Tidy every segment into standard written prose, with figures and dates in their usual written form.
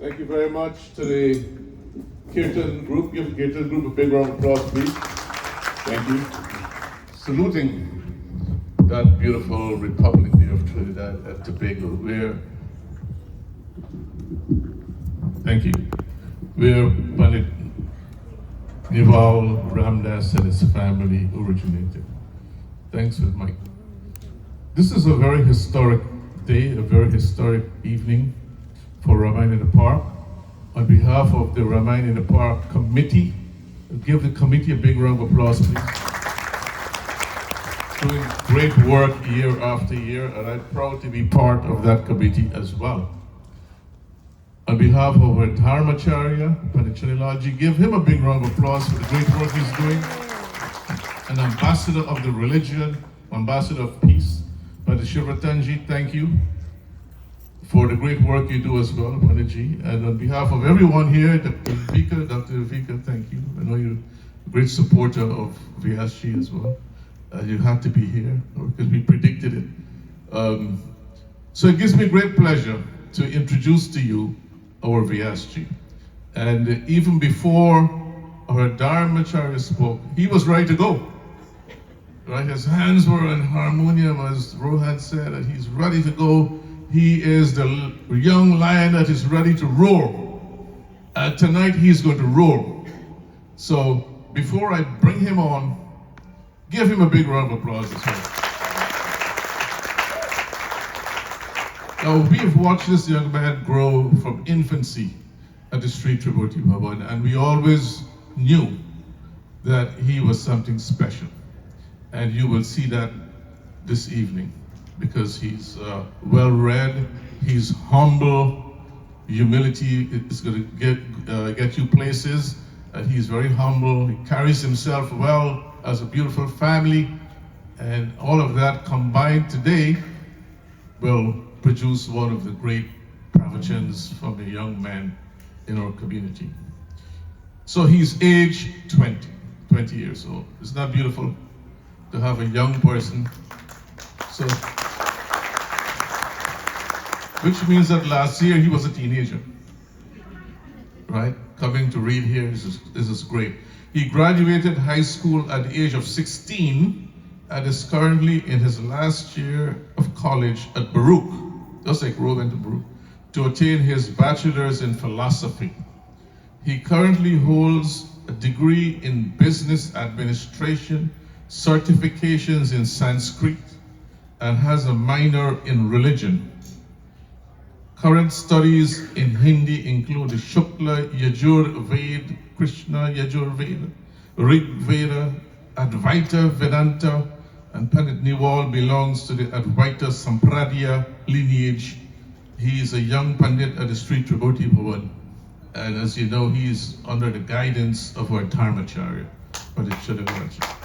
Thank you very much to the Kirtan group. Give the Kirtan group a big round of applause, please. Thank you. Saluting that beautiful Republic Day of Trinidad and Tobago, where, thank you, where Pandit Neval, Ramdas and his family originated. Thanks, Mike. This is a very historic day, a very historic evening for Ramayan in the Park. On behalf of the Ramayan in the Park committee, give the committee a big round of applause, please. Doing great work year after year, and I'm proud to be part of that committee as well. On behalf of our Dharmacharya, Pandit Chinilaji, give him a big round of applause for the great work he's doing. An ambassador of the religion, ambassador of peace, Pandit Shivratanji, thank you for the great work you do as well, Panditji. And on behalf of everyone here, Dr. Vika, thank you. I know you're a great supporter of Vyaas as well. You had to be here because we predicted it. So it gives me great pleasure to introduce to you our Vyaas. And even before our Dharmacharya spoke, he was ready to go. Right? His hands were on harmonium, as Rohan said, and he's ready to go. He is the young lion that is ready to roar. Tonight he's going to roar. So before I bring him on, give him a big round of applause as well. Now, we have watched this young man grow from infancy at the Sri Tribhuti Bhavan, and we always knew that he was something special. And you will see that this evening, because he's well-read, he's humble, humility is going to get you places, and he's very humble, he carries himself well as a beautiful family, and all of that combined today will produce one of the great pravachans from a young man in our community. So he's age 20 years old. Isn't that beautiful to have a young person? So, which means that last year he was a teenager, right? Coming to read here, this is great. He graduated high school at the age of 16 and is currently in his last year of college at Baruch, just like Rove went to Baruch, to attain his bachelor's in philosophy. He currently holds a degree in business administration, certifications in Sanskrit, and has a minor in religion. Current studies in Hindi include the Shukla Yajur Ved, Krishna Yajur Ved, Rig Veda, Advaita Vedanta, and Pandit Neval belongs to the Advaita Sampradaya lineage. He is a young Pandit at the Sri Tribhuti Bhavan, and as you know, he is under the guidance of our Dharmacharya, Pandit Chinilaji.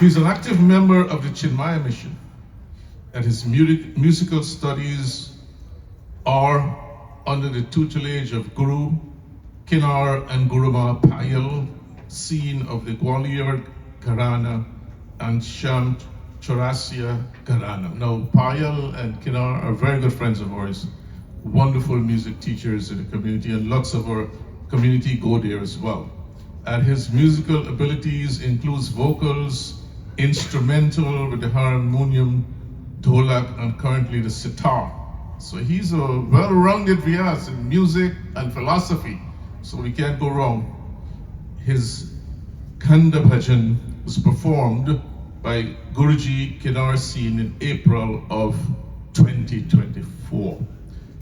He's an active member of the Chinmaya mission, and his musical studies are under the tutelage of Guru Kinar and Guruma Payal, scene of the Gwalior Gharana and Sham Chaurasia Gharana. Now, Payal and Kinar are very good friends of ours, wonderful music teachers in the community, and lots of our community go there as well. And his musical abilities includes vocals, instrumental with the harmonium, dholak, and currently the sitar. So he's a well-rounded Vyaas in music and philosophy, so we can't go wrong. His Khanda Bhajan was performed by Guruji Kinar Singh in April of 2024.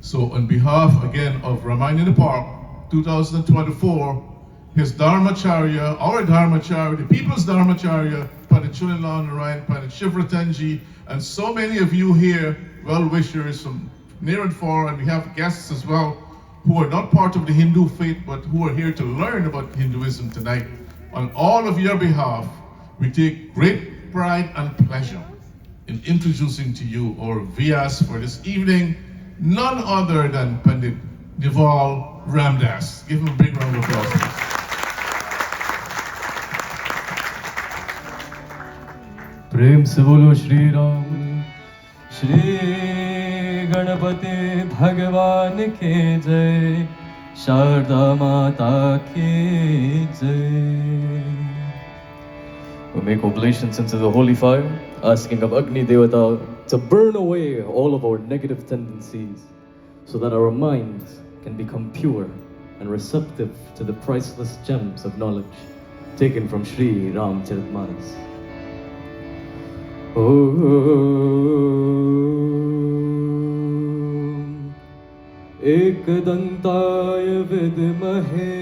So on behalf again of Ramayan in the Park 2024, his Dharmacharya, our Dharmacharya, the people's Dharmacharya, Pandit Chinilaji, Pandit Shivratanji, and so many of you here, well-wishers from near and far, and we have guests as well who are not part of the Hindu faith, but who are here to learn about Hinduism tonight. On all of your behalf, we take great pride and pleasure in introducing to you our Vyaas for this evening, none other than Pandit Neval Ramdas. Give him a big round of applause, please. प्रेम से बोलो श्री राम श्री गणपति भगवान की जय, शारदा माता की जय. We make oblations into the holy fire, asking of Agni Devata to burn away all of our negative tendencies, so that our minds can become pure and receptive to the priceless gems of knowledge taken from Sri Ramcharitmanas. Om Ekdantaय विद्महे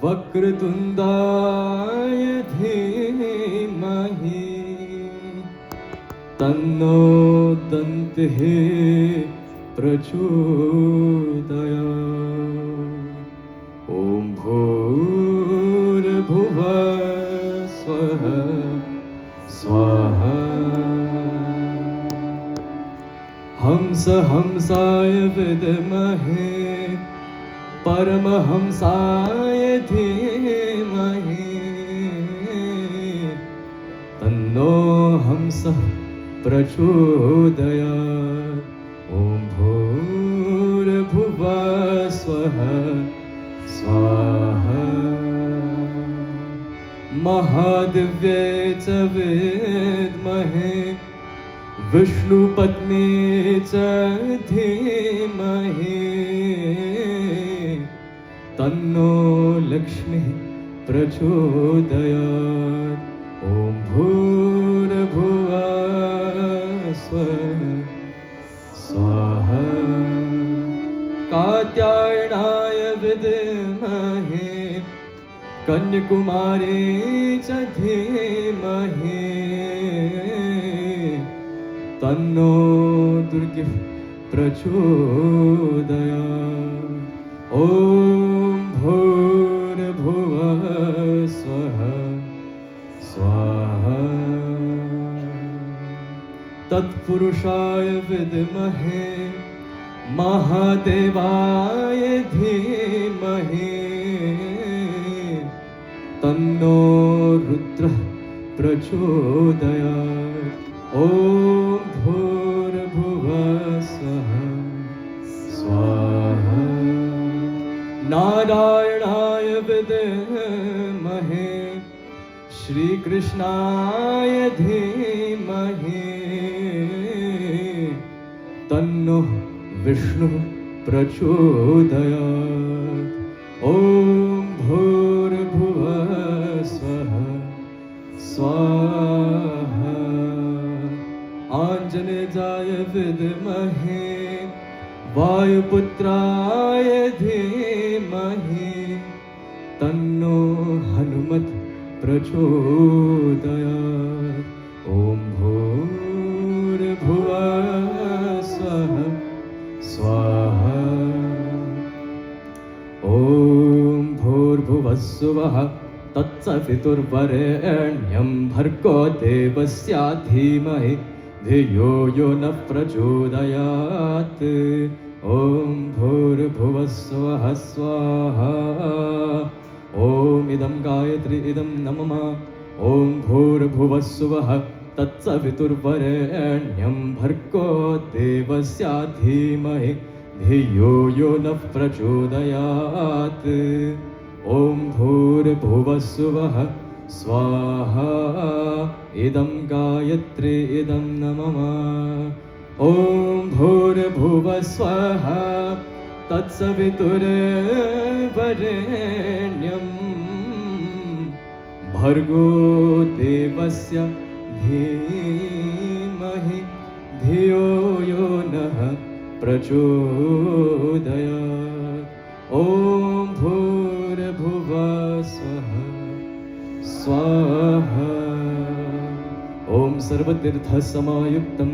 वक्रतुंडाय धीमहि तन्नो दन्तिः प्रचोदयात्. ॐ भूर्भुवः स्वः स्वाहा. हंसाय विद्महे परमहंसाय धीमहि तन्नो हंसः प्रचोदयात्. ॐ भूर्भुवः स्वः स्वाहा. महादिव्ये च विद्महे विष्णुपत्नी च धीमहि तन्नो लक्ष्मीः प्रचोदयात्. ॐ भूर्भुवः स्वः स्वाहा. कात्यायनाय विद्महे कन्याकुमारी च धीमहि तन्नो दुर्गिः प्रचोदयात्. ॐ भूर्भुवः स्वः स्वाहा. तत्पुरुषाय विद्महे महादेवाय धीमहि तन्नो रुद्रः प्रचोदयात्. ॐ भूर्भुवः स्वः स्वाहा. नारायणाय विद्महे श्रीकृष्णाय धीमहि तन्नो विष्णुः प्रचोदयात्. ॐ भूर्भुवः स्वः स्वाहा. आञ्जनेयाय विद्महे वायुपुत्राय धीमहि तन्नो हनुमत् प्रचोदयात्. ॐ भूर्भुवः स्वः स्वाहा. ॐ भूर्भुवः स्वः तत्सवितुर्वरेण्यं भर्गो देवस्य धीमहि धियो यो न प्रचोदयात्. ॐ भूर्भुवः स्वः स्वाहा. ॐ इदं गायत्री इदं नमः. ॐ भूर्भुवः स्वः तत्सवितुर्वरेण्यं भर्गो देवस्य धीमहि धियो यो न प्रचोदयात्. ॐ भूर्भुवः स्वः स्वाहा. इदं गायत्री इदं नमः. ॐ भूर्भुवः स्वः तत्सवितुर्वरेण्यं भर्गो देवस्य धीमहि धियो यो नः प्रचोदयात्. ॐ भूर्भुवः स्वः स्वाहा. ॐ सर्वतीर्थसमायुक्तं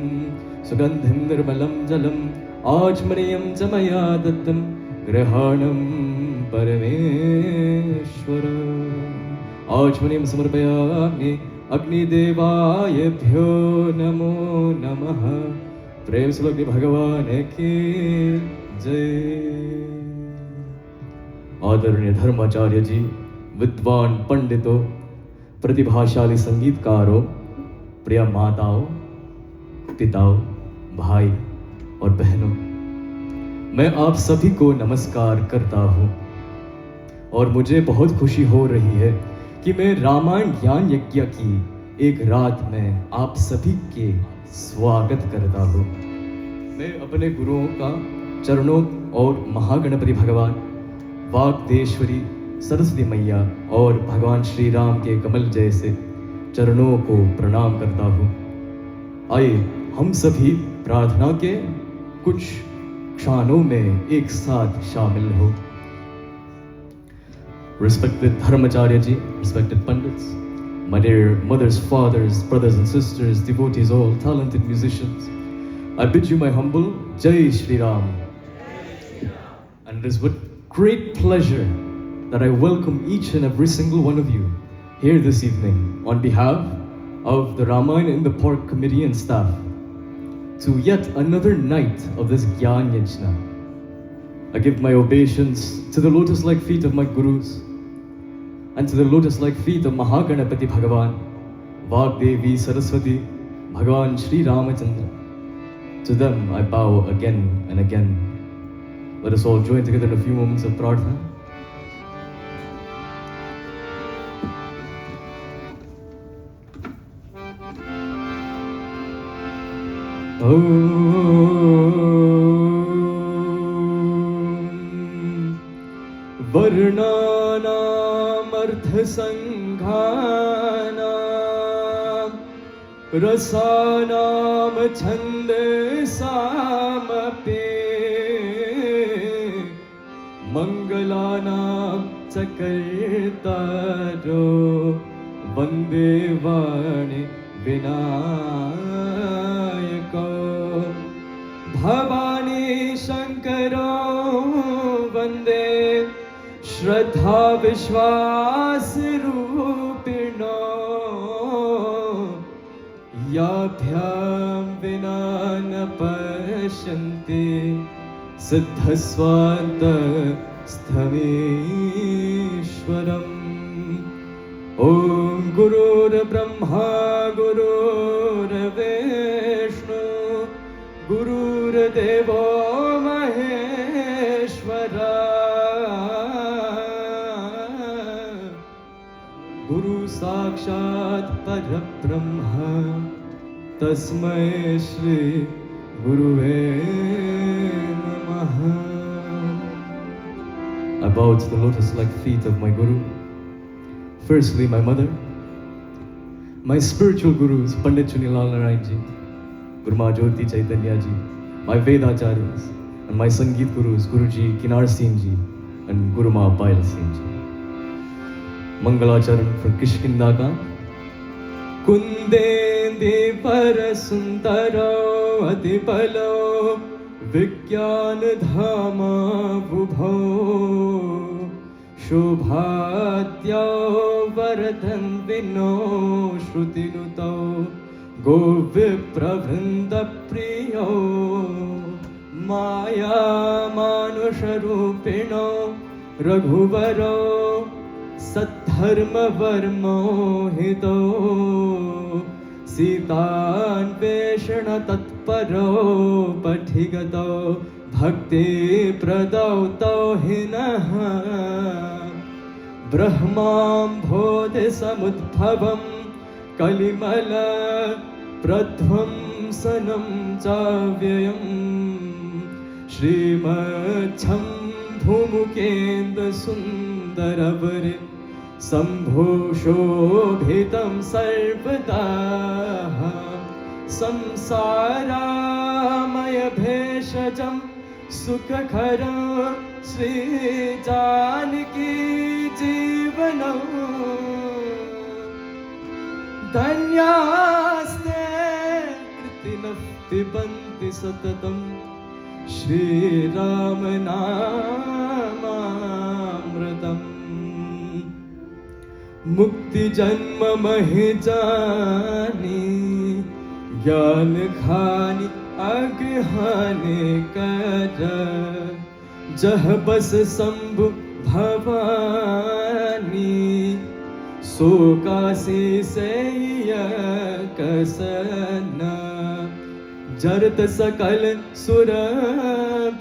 सुगन्धिं निर्मलं जलम् आचमनीयं च मया दत्तं गृहाणं परमेश्वर. आचमनीयं समर्पयामि अग्निदेवायभ्यो नमो नमः. प्रेम से अग्नि भगवान की जय. आदरणीय धर्माचार्य जी, विद्वान पंडितों, प्रतिभाशाली संगीतकारों, प्रिय माताओं, पिताओं, भाई और बहनों, मैं आप सभी को नमस्कार करता हूँ और मुझे बहुत खुशी हो रही है कि मैं रामायण ज्ञान यज्ञ की एक रात में आप सभी के स्वागत करता हूँ। मैं अपने गुरुओं का चरणों और महागणपति भगवान, वाग्देश्वरी सरस्वती मैया और भगवान श्री राम के कमल जैसे चरणों को प्रणाम करता हूँ। आइए हम सभी प्रार्थना के कुछ क्षणों में एक साथ शामिल हो। Respected Dharmacharya ji, respected Pandits, my dear mothers, fathers, brothers and sisters, devotees, all talented musicians, I bid you my humble Jai Shri Ram. And it is with great pleasure that I welcome each and every single one of you here this evening on behalf of the Ramayan in the Park Committee and staff to yet another night of this Gyan Yajna. I give my obeisance to the lotus-like feet of my gurus and to the lotus-like feet of Mahaganapati Bhagavan, Vagdevi Saraswati, Bhagavan Sri Ramachandra. To them I bow again and again. Let us all join together in a few moments of prarthana. वर्णानामर्थसङ्घानां रसानां छन्दसामपि मङ्गलानां च कर्तारो वन्दे वाणि विनायको भवानी शंकरो वन्दे श्रद्धा विश्वास रूपिणो याभ्यां विना न पश्यन्ति सिद्धस्वान्तस्थमीश्वरम्। ॐ गुरुर्ब्रह्मा गुरुर्विष्णु गुरुर्देवो महेश्वरा गुरु साक्षात् परब्रह्म तस्मै श्री गुरुवे नमः। I bow to the lotus-like feet of my Guru. Firstly, my mother, my spiritual gurus, Pandit Chunilal Narayan ji, Guru Ma Jyoti Chaitanya ji, my Vedacharyas, and my Sangeet gurus, Guruji Kinar Singh ji, and Guru Ma Bail Singh ji. Mangalacharan for Kishkindaka. Kundendi parasundaro adipalo Vigyan dhama bhubho Shubhadyao varadhan vino shrutinutau Govipravrinda priyo Maya manusharupino Raghuvaro Saddharma varmohito Sitanveshana tatparo pathigato Bhakti pradauto hinaha Brahmam bodhi samudbhavam Kalimala pradhvamsanam chavyayam Srimacham bhumukendra sundaravare Sambho shobhitam sarvada Samsaramaya bheshajam Sukhakhara Sri Janaki Jivanam Danyaste kritinah pibanti satatam Shri Ramanamamritam Mukti janma mahijani Gyan khani aghani kara Jah bas sambhu bhavani Sokasi seya kasana जरत सकल सुर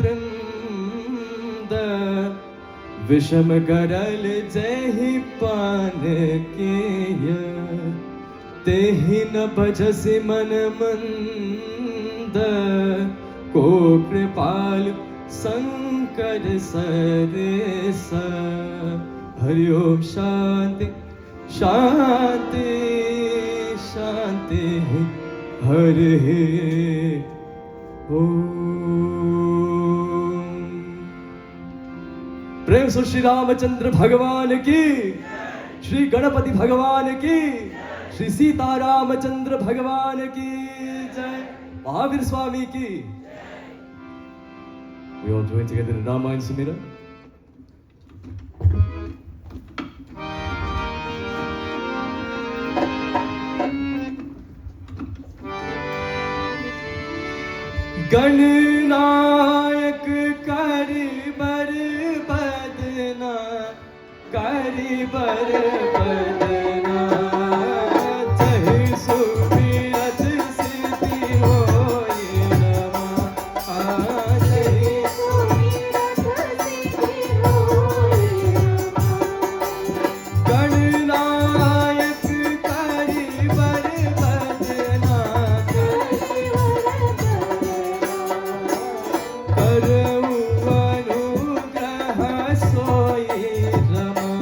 वृंद विषम गरल जहि पान केय तेहि न भजसि मन मंद को कृपाल शंकर सरेस हरि ओम शांति शांति शांति हरि ओम। प्रेम से श्री रामचंद्र भगवान की, श्री गणपति भगवान की, श्री सीता रामचंद्र भगवान की जय, महावीर स्वामी की। We all join together in Ramayan Sumira. Gananayak करि बर बदना, करि बर बदना, जहि सुमिरत सिद्धि होय रमा। जहि सुमिरत सिद्धि होय रमा। गणनायक करि बर बदना, करऊ अनुग्रह सोई रमा।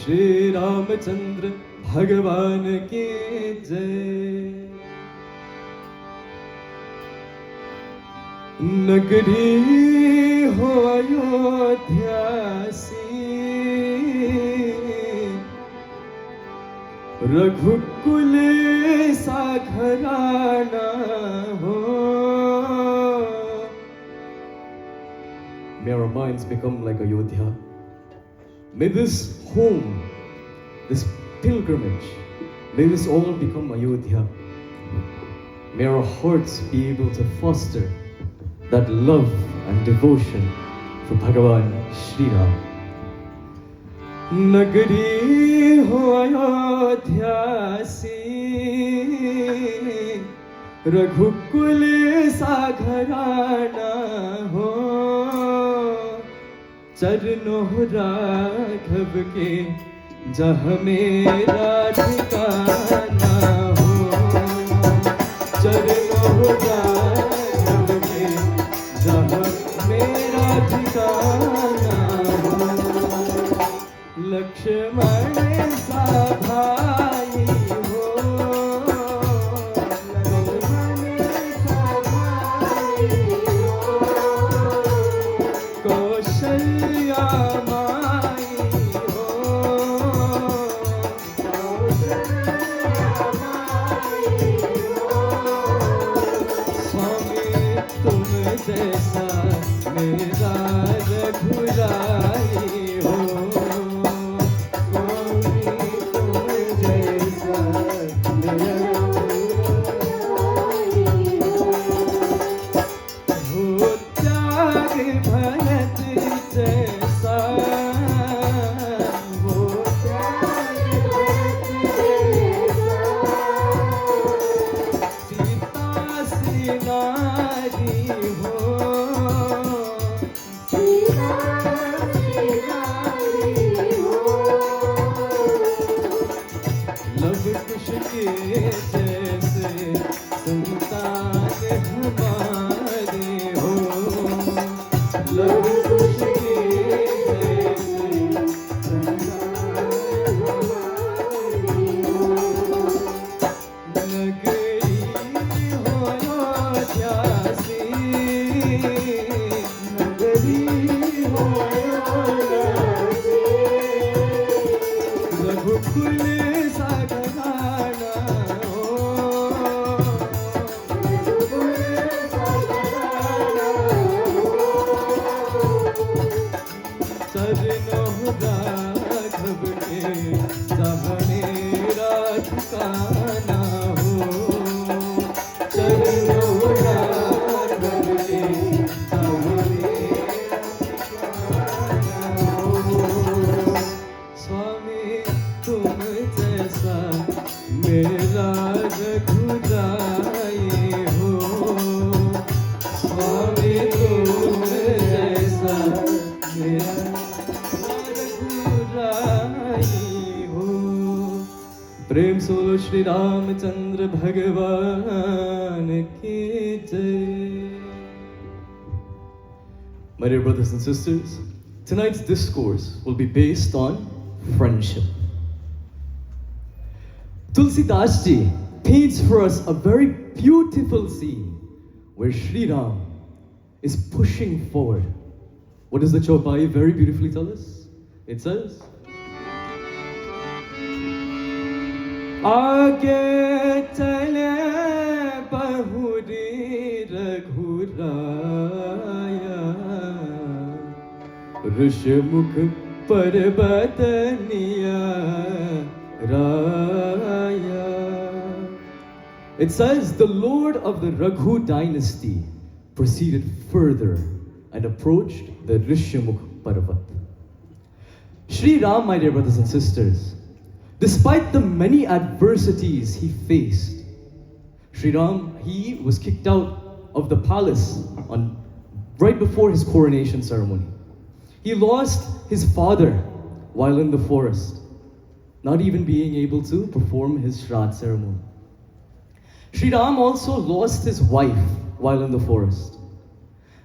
श्री रामचंद्र भगवान की जय। नगरी हो अयोध्या सी, रघुकुल सा घराना हो। May our minds become like Ayodhya. May this home, this pilgrimage, may this all become Ayodhya. May our hearts be able to foster that love and devotion for Bhagavan Shri Ram. Nagari ho Ayodhya si, रघुकुल सा घराना हो। चरणों राघव के जहाँ मेरा ठिकाना हो। चरणों राघव के जहाँ मेरा ठिकाना हो। लक्ष्मण सा भाई हो। कौशल्या माई हो। स्वामी तुम जैसा मेरा रघुराई हो। स्वामी तुम जैसा मेरा हो। त्याग भरत जैसा हो। त्याग भरत जैसा सीता सी नारी हो। सीता सी नारी हो। लव कुश के जैसे संतान हमारे हो। लव कुश के जैसे संतान हमारे हो। नगरी हो अयोध्या सी, नगरी हो अयोध्या सी, रघुकुल सा घराना हो। रघुकुल सा घराना हो। चरणों राघव के जहाँ मेरा ठिकाना हो। चरणों राघव के जहाँ मेरा ठिकाना हो। स्वामी तुम जैसा मेरा रघुराई हो। स्वामी तुम जैसा मेरा रघुराई हो। प्रेम से बोलो श्री रामचंद्र भगवान की जय। My dear brothers and sisters, tonight's discourse will be based on friendship. Tulsidas ji paints for us a very beautiful scene where Sri Ram is pushing forward. What does the Chaupai very beautifully tell us? It says, आगे चले बहुरी रघुराया, ऋषमुख पर्वत निया राया. It says the lord of the Raghu dynasty proceeded further and approached the Rishyamukh Parvat. Sri Ram, my dear brothers and sisters, despite the many adversities he faced, Sri Ram, he was kicked out of the palace right before his coronation ceremony. He lost his father while in the forest, not even being able to perform his Shraddh ceremony. Sri Ram also lost his wife while in the forest.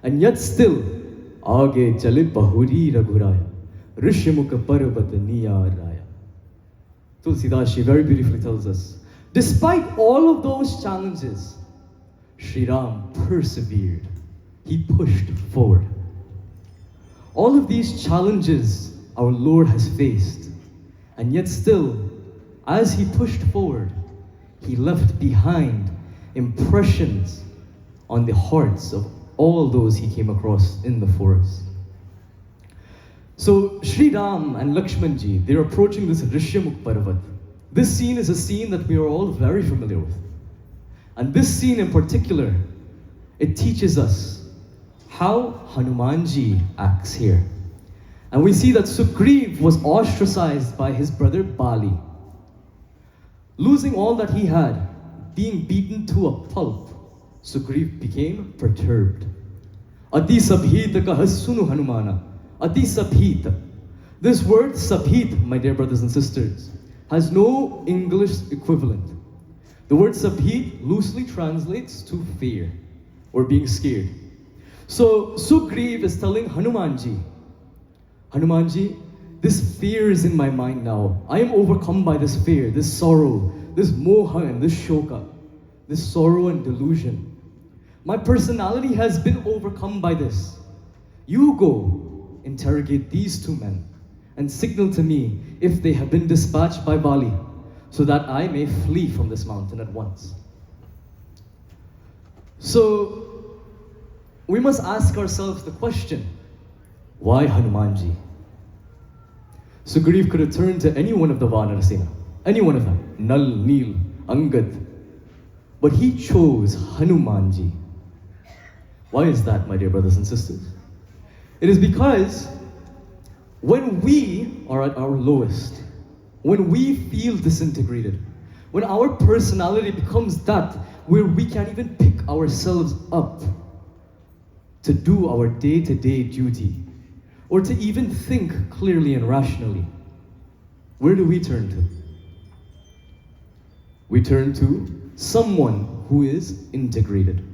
And yet still, Aage chale bahuri raghuraya, Rishyamukha parvat niya raya. Tulsidas Ji very beautifully tells us, despite all of those challenges, Sri Ram persevered. He pushed forward. All of these challenges our Lord has faced, and yet still, as he pushed forward, he left behind impressions on the hearts of all those he came across in the forest. So Sri Ram and Lakshman Ji, they're approaching this Rishyamukh Parvat. This scene is a scene that we are all very familiar with. And this scene in particular, it teaches us how Hanumanji acts here. And we see that Sugriv was ostracized by his brother Bali. Losing all that he had, being beaten to a pulp, Sugriv became perturbed. Ati sabhita kahasunu Hanumana. Ati sabhita. This word sabhit, my dear brothers and sisters, has no English equivalent. The word sabhit loosely translates to fear or being scared. So Sugriv is telling Hanumanji, Hanumanji, this fear is in my mind now. I am overcome by this fear, this sorrow, this moha and this shoka, this sorrow and delusion. My personality has been overcome by this. You go interrogate these two men and signal to me if they have been dispatched by Bali, so that I may flee from this mountain at once. So, we must ask ourselves the question, why Hanumanji? Sugriv could have turned to any one of the Vanarasena, any one of them, Nal, Neel, Angad, but he chose Hanumanji. Why is that, my dear brothers and sisters? It is because when we are at our lowest, when we feel disintegrated, when our personality becomes that where we can't even pick ourselves up to do our day-to-day duty, or to even think clearly and rationally, where do we turn to? We turn to someone who is integrated.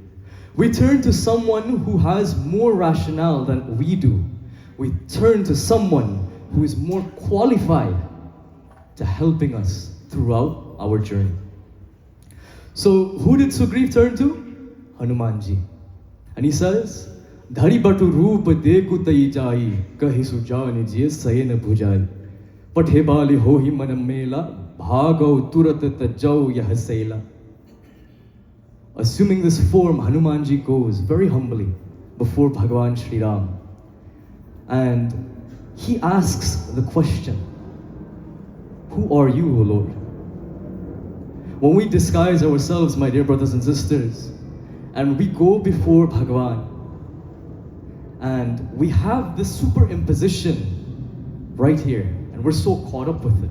We turn to someone who has more rationale than we do. We turn to someone who is more qualified to helping us throughout our journey. So who did Sugriv turn to? Hanumanji. And he says, Dhari batu roop deku tai jai, kahi sujani je sayena bhujai. Pathe bali hohi manam mela, bhagau turat tajau yah saila. Assuming this form, Hanumanji goes very humbly before Bhagavan Sri Ram. And he asks the question, who are you, O Lord? When we disguise ourselves, my dear brothers and sisters, and we go before Bhagavan, and we have this superimposition right here, and we're so caught up with it,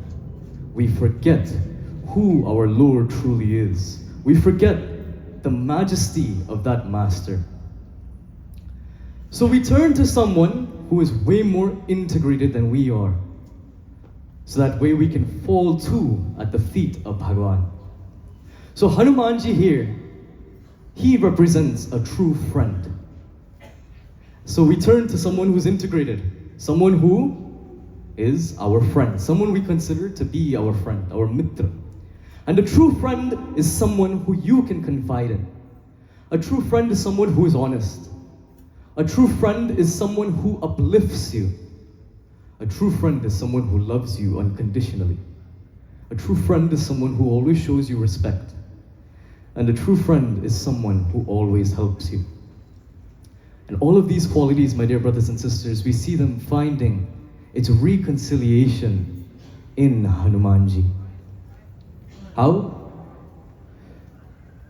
we forget who our Lord truly is. We forget the majesty of that Master. So we turn to someone who is way more integrated than we are, so that way we can fall too at the feet of Bhagavan. So Hanumanji here, he represents a true friend. So we turn to someone who's integrated, someone who is our friend, someone we consider to be our friend, our mitra. And a true friend is someone who you can confide in. A true friend is someone who is honest. A true friend is someone who uplifts you. A true friend is someone who loves you unconditionally. A true friend is someone who always shows you respect. And a true friend is someone who always helps you. And all of these qualities, my dear brothers and sisters, we see them finding its reconciliation in Hanumanji. How?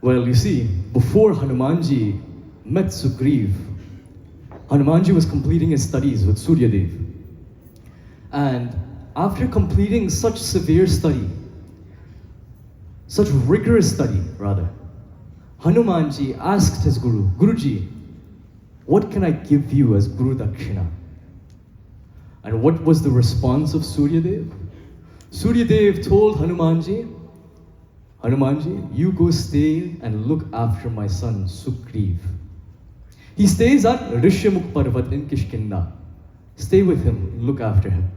Well, you see, before Hanumanji met Sugriv, Hanumanji was completing his studies with Suryadev. And after completing such severe study, such rigorous study rather, Hanumanji asked his Guru, Guruji, what can I give you as Guru Dakshina? And what was the response of Suryadev? Suryadev told Hanumanji, Hanumanji, you go stay and look after my son Sugriv. He stays at Rishyamukh Parvat in Kishkinda. Stay with him, look after him.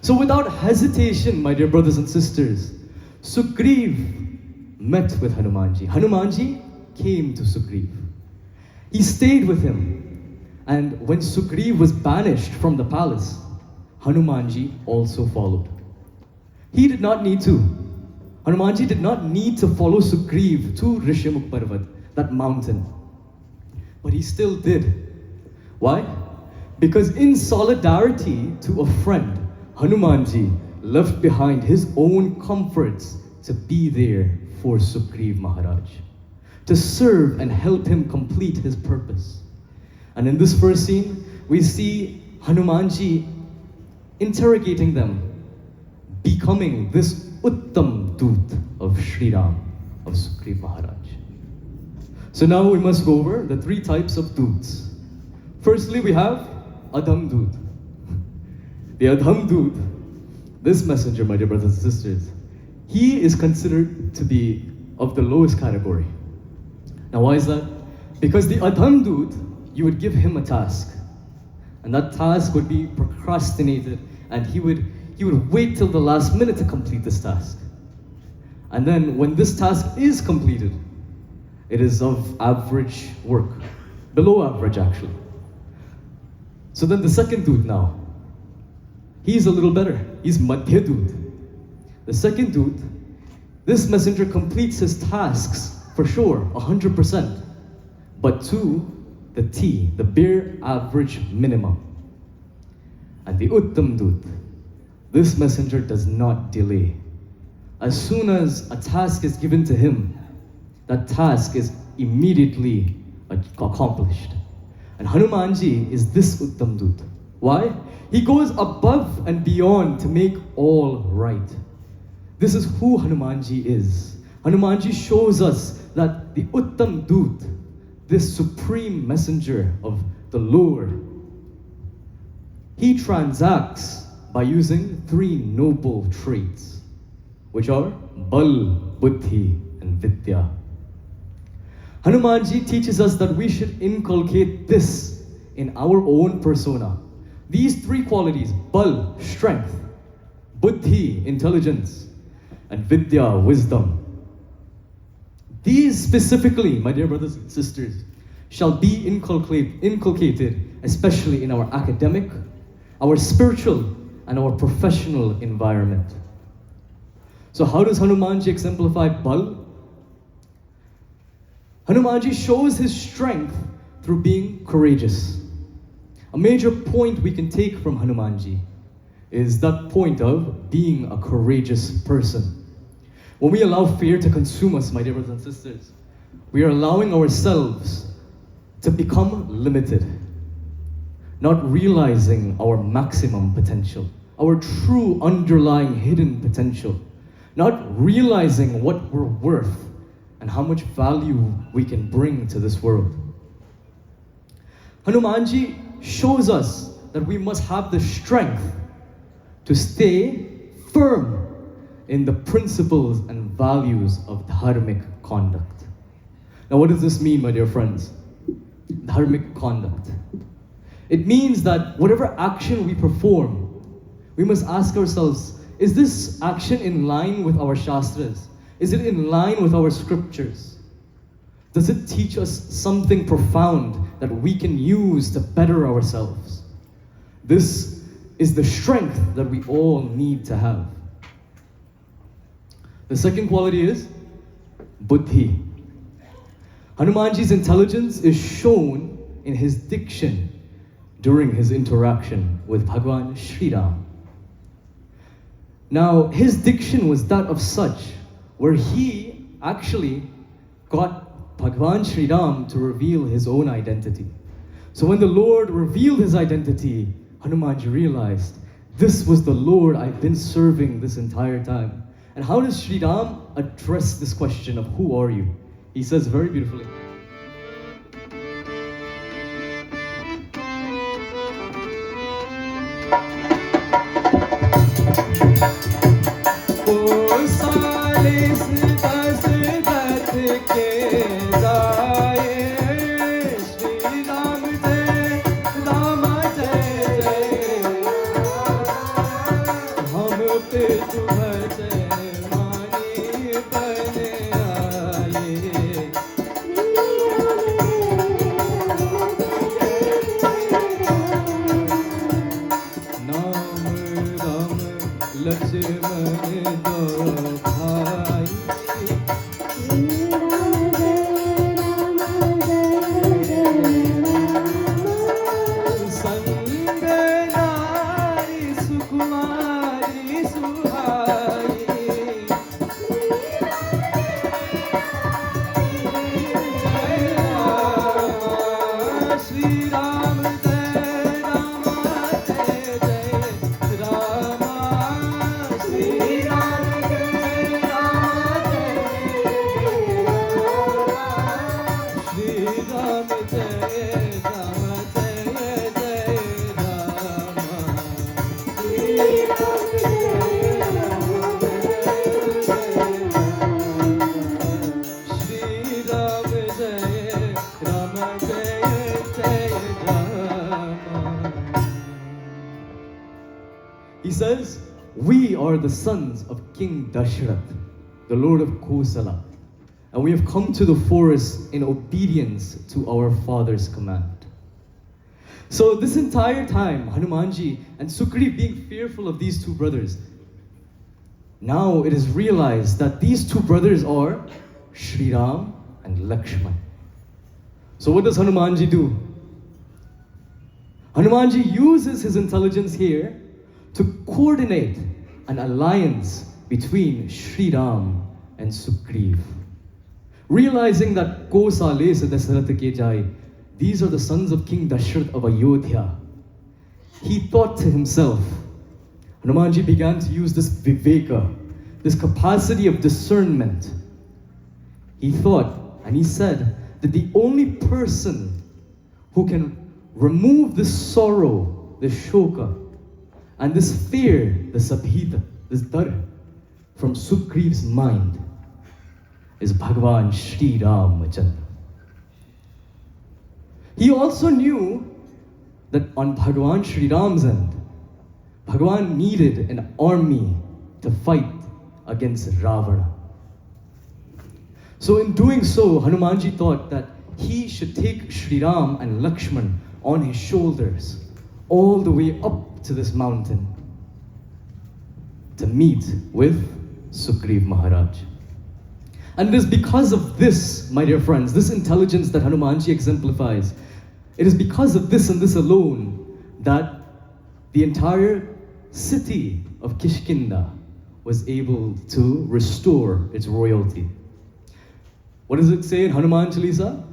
So without hesitation, my dear brothers and sisters, Sugriv met with Hanumanji. Hanumanji came to Sugriv. He stayed with him. And when Sugriv was banished from the palace, Hanumanji also followed. He did not need to. Hanumanji did not need to follow Sugriv to Rishyamukh Parvat, that mountain. But he still did. Why? Because in solidarity to a friend, Hanumanji left behind his own comforts to be there for Sugriv Maharaj, to serve and help him complete his purpose. And in this first scene, we see Hanumanji interrogating them, becoming this Uttam Dut of Sri Ram, of Sugriv Maharaj. So now we must go over the three types of Duts. Firstly, we have Adham Dut. The Adham Dut, this messenger, my dear brothers and sisters, he is considered to be of the lowest category. Now why is that? Because the Adham Dut, you would give him a task, and that task would be procrastinated, and he would wait till the last minute to complete this task. And then when this task is completed, it is of average work, below average actually. So then the second Dut now, he's a little better. He's Madhya Dut. The second Dut, this messenger completes his tasks for sure, 100%, but to the T, the bare average minimum. And the Uttam Dut, this messenger does not delay. As soon as a task is given to him, that task is immediately accomplished. And Hanumanji is this Uttam Dut. Why? He goes above and beyond to make all right. This is who Hanumanji is. Hanumanji shows us that the Uttam Dut, this supreme messenger of the Lord, he transacts by using three noble traits, which are Bal, Buddhi, and Vidya. Hanumanji teaches us that we should inculcate this in our own persona. These three qualities, Bal, strength, Buddhi, intelligence, and Vidya, wisdom. These specifically, my dear brothers and sisters, shall be inculcated, especially in our academic, our spiritual, and our professional environment. So how does Hanumanji exemplify Bal? Hanumanji shows his strength through being courageous. A major point we can take from Hanumanji is that point of being a courageous person. When we allow fear to consume us, my dear brothers and sisters, we are allowing ourselves to become limited, not realizing our maximum potential, our true underlying hidden potential, not realizing what we're worth and how much value we can bring to this world. Hanumanji shows us that we must have the strength to stay firm in the principles and values of dharmic conduct. Now, what does this mean, my dear friends? Dharmic conduct. It means that whatever action we perform, we must ask ourselves, is this action in line with our shastras? Is it in line with our scriptures? Does it teach us something profound that we can use to better ourselves? This is the strength that we all need to have. The second quality is Buddhi. Hanumanji's intelligence is shown in his diction during his interaction with Bhagwan Sri Ram. Now, his diction was that of such where he actually got Bhagwan Sri Ram to reveal his own identity. So when the Lord revealed his identity, Hanumanji realized, this was the Lord I've been serving this entire time. And how does Sri Ram address this question of who are you? He says very beautifully, He says, we are the sons of King Dashrath, the Lord of Kosala, and we have come to the forest in obedience to our father's command. So this entire time, Hanumanji and Sugriv being fearful of these two brothers, now it is realized that these two brothers are Sri Ram and Lakshman. So what does Hanumanji do? Hanumanji uses his intelligence here to coordinate an alliance between Sri Ram and Sugriv. Realizing that Kosale se Dasharatha ke jai, these are the sons of King Dashrath of Ayodhya, he thought to himself, Hanumanji began to use this viveka, this capacity of discernment. He thought, and he said, that the only person who can remove this sorrow, this shoka, and this fear, this abhita, this dar, from Sugriv's mind is Bhagavan Sri Ramachandra. He also knew that on Bhagavan Sri Ram's end, Bhagavan needed an army to fight against Ravana. So in doing so, Hanumanji thought that he should take Sri Ram and Lakshman on his shoulders all the way up to this mountain to meet with Sugriv Maharaj. And it is because of this, my dear friends, this intelligence that Hanumanji exemplifies, it is because of this and this alone that the entire city of Kishkinda was able to restore its royalty. What does it say in Hanuman Chalisa?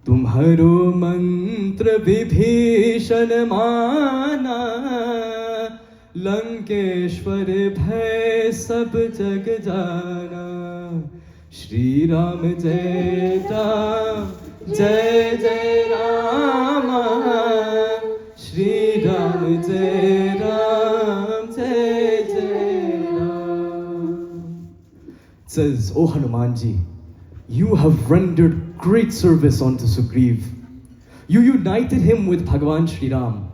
Tumharo mantra vibhishan mana, Lankeshwar bhai sab jag jana. Shri Ram Jai Ram, Jai Jai Rama. Shri Ram Jai Ram, Jai Jai Ram. It says, O Hanumanji, you have rendered great service unto Sugriv. You united him with Bhagavan Sri Ram,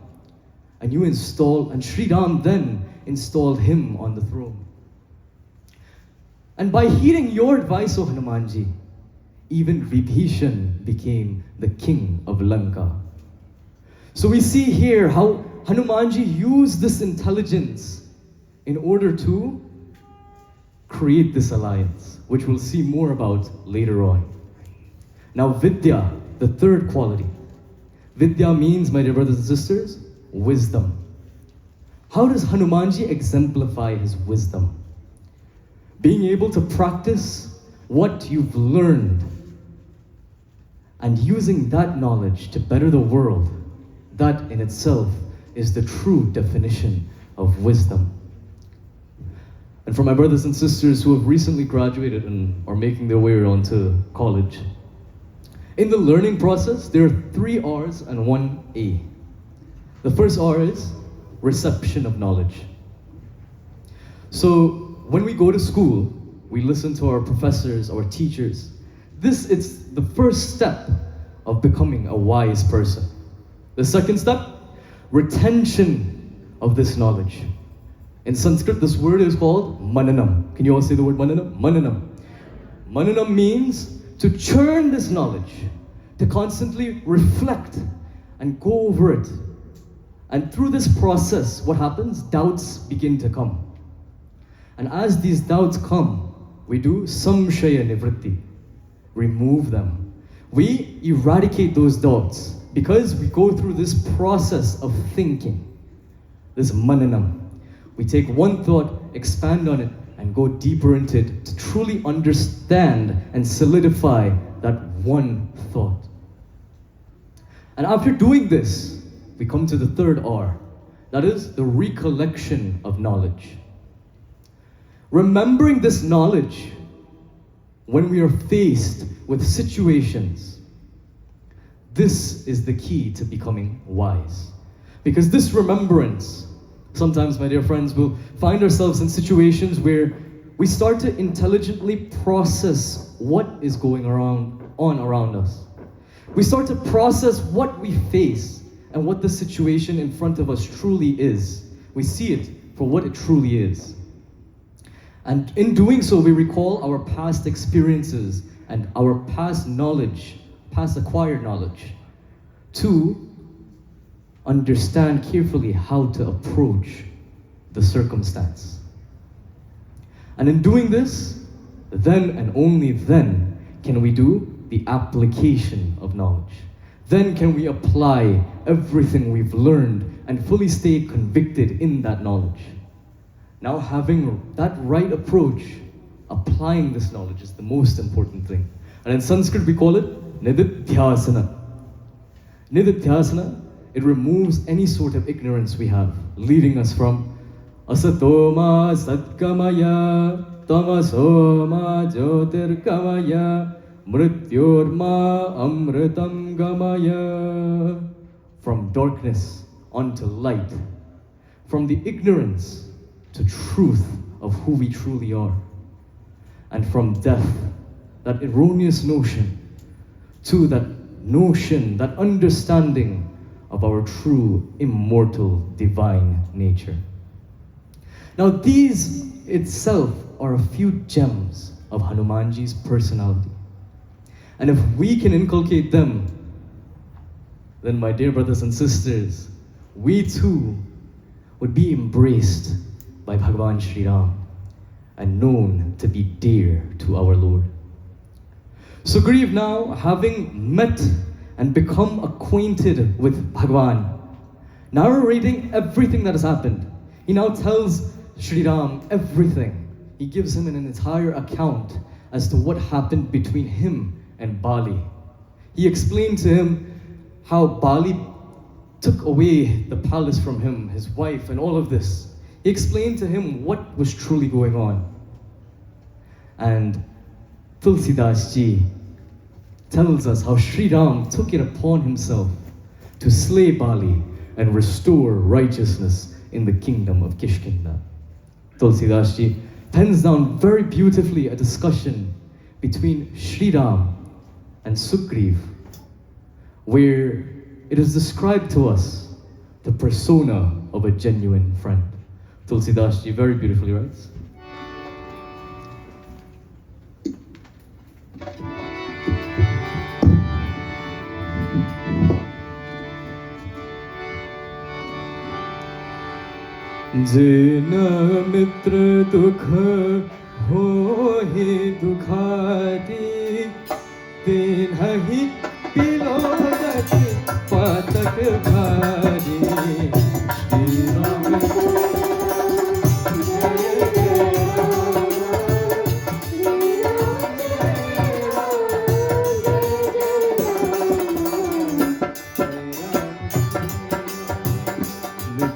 and Sri Ram then installed him on the throne. And by heeding your advice, O Hanumanji, even Vibhishan became the king of Lanka. So we see here how Hanumanji used this intelligence in order to create this alliance, which we'll see more about later on. Now Vidya, the third quality. Vidya means, my dear brothers and sisters, wisdom. How does Hanumanji exemplify his wisdom? Being able to practice what you've learned and using that knowledge to better the world, that in itself is the true definition of wisdom. And for my brothers and sisters who have recently graduated and are making their way around to college, in the learning process, there are 3 R's and 1 A. The first R is reception of knowledge. So when we go to school, we listen to our professors, our teachers. This is the first step of becoming a wise person. The second step, retention of this knowledge. In Sanskrit, this word is called mananam. Can you all say the word mananam? Mananam. Mananam means to churn this knowledge, to constantly reflect and go over it. And through this process, what happens? Doubts begin to come. And as these doubts come, we do samshaya nivritti, remove them. We eradicate those doubts because we go through this process of thinking, this mananam. We take one thought, expand on it, and go deeper into it to truly understand and solidify that one thought. And after doing this, we come to the third R. That is the recollection of knowledge. Remembering this knowledge when we are faced with situations, this is the key to becoming wise. Because this remembrance, sometimes, my dear friends, we'll find ourselves in situations where we start to intelligently process what is going on around us. We start to process what we face and what the situation in front of us truly is. We see it for what it truly is. And in doing so, we recall our past experiences and our past knowledge, past acquired knowledge, to understand carefully how to approach the circumstance. And in doing this, then and only then can we do the application of knowledge. Then can we apply everything we've learned and fully stay convicted in that knowledge. Now, having that right approach, applying this knowledge is the most important thing. And in Sanskrit, we call it nididhyasana. Nididhyasana, it removes any sort of ignorance we have, leading us from asatoma satkamaya, tamasoma jyotirkamaya, mrityorma amritam gamaya. From darkness onto light, from the ignorance to truth of who we truly are, and from death, that erroneous notion, to that notion, that understanding of our true, immortal, divine nature. Now, these itself are a few gems of Hanumanji's personality. And if we can inculcate them, then, my dear brothers and sisters, we too would be embraced by Bhagavan Sri Ram and known to be dear to our Lord. Sugriv, now having met and become acquainted with Bhagavan, narrating everything that has happened, he now tells Sri Ram everything. He gives him an entire account as to what happened between him and Bali. He explained to him how Bali took away the palace from him, his wife, and all of this. He explained to him what was truly going on. And Tulsidas Ji tells us how Sri Ram took it upon himself to slay Bali and restore righteousness in the kingdom of Kishkinda. Tulsidas Ji pens down very beautifully a discussion between Sri Ram and Sugriv, where it is described to us the persona of a genuine friend. Tulsidas Ji very beautifully writes, Jena mitra dukha hohi dukhati, Dinhahi pilodati patak bhari. Shri Ram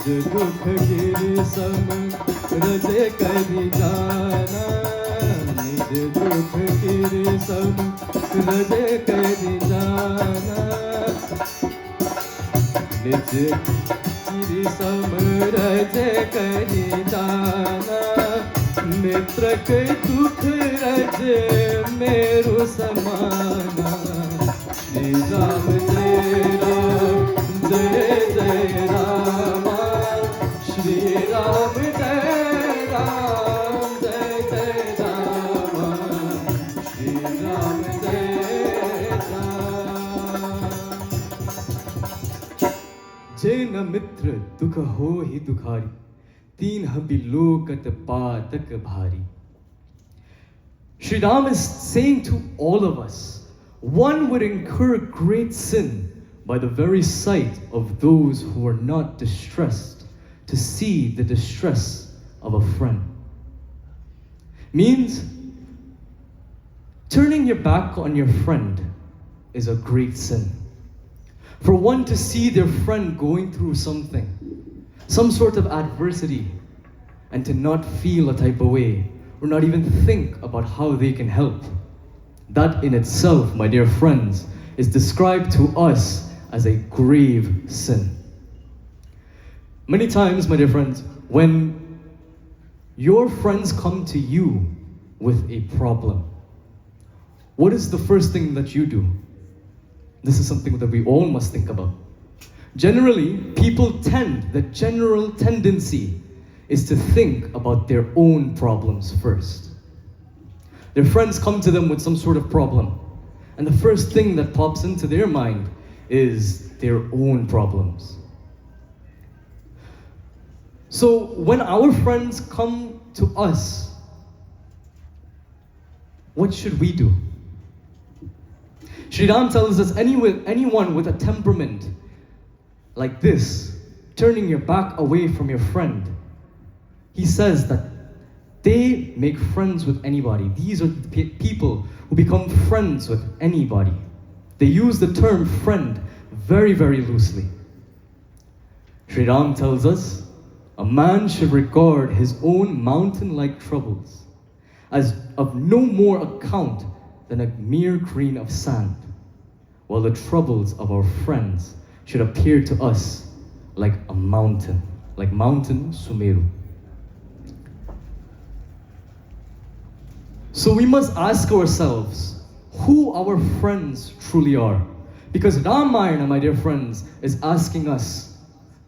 दुख गिर सम रज करि जाना, निज दुख गिर सम रज करि जाना, निज गिर सम रज करि जाना, मित्र के दुख रज मेरु समाना। श्री राम जय राम जय जय राम, Shri Ram Jai न मित्र दुख हो ही दुखारी, तीन हबी लोकत पातक भारी. Sri Ram is saying to all of us, one would incur great sin by the very sight of those who are not distressed to see the distress of a friend. Means turning your back on your friend is a great sin. For one to see their friend going through something, some sort of adversity, and to not feel a type of way, or not even think about how they can help, that in itself, my dear friends, is described to us as a grave sin. Many times, my dear friends, when your friends come to you with a problem, what is the first thing that you do? This is something that we all must think about. Generally, the general tendency is to think about their own problems first. Their friends come to them with some sort of problem, and the first thing that pops into their mind is their own problems. So when our friends come to us, what should we do? Sri Ram tells us anyone with a temperament like this, turning your back away from your friend, he says that they make friends with anybody. These are the people who become friends with anybody. They use the term friend very, very loosely. Sri Ram tells us a man should regard his own mountain-like troubles as of no more account than a mere grain of sand, while the troubles of our friends should appear to us like a mountain, like Mountain Sumeru. So we must ask ourselves who our friends truly are. Because Ramayana, my dear friends, is asking us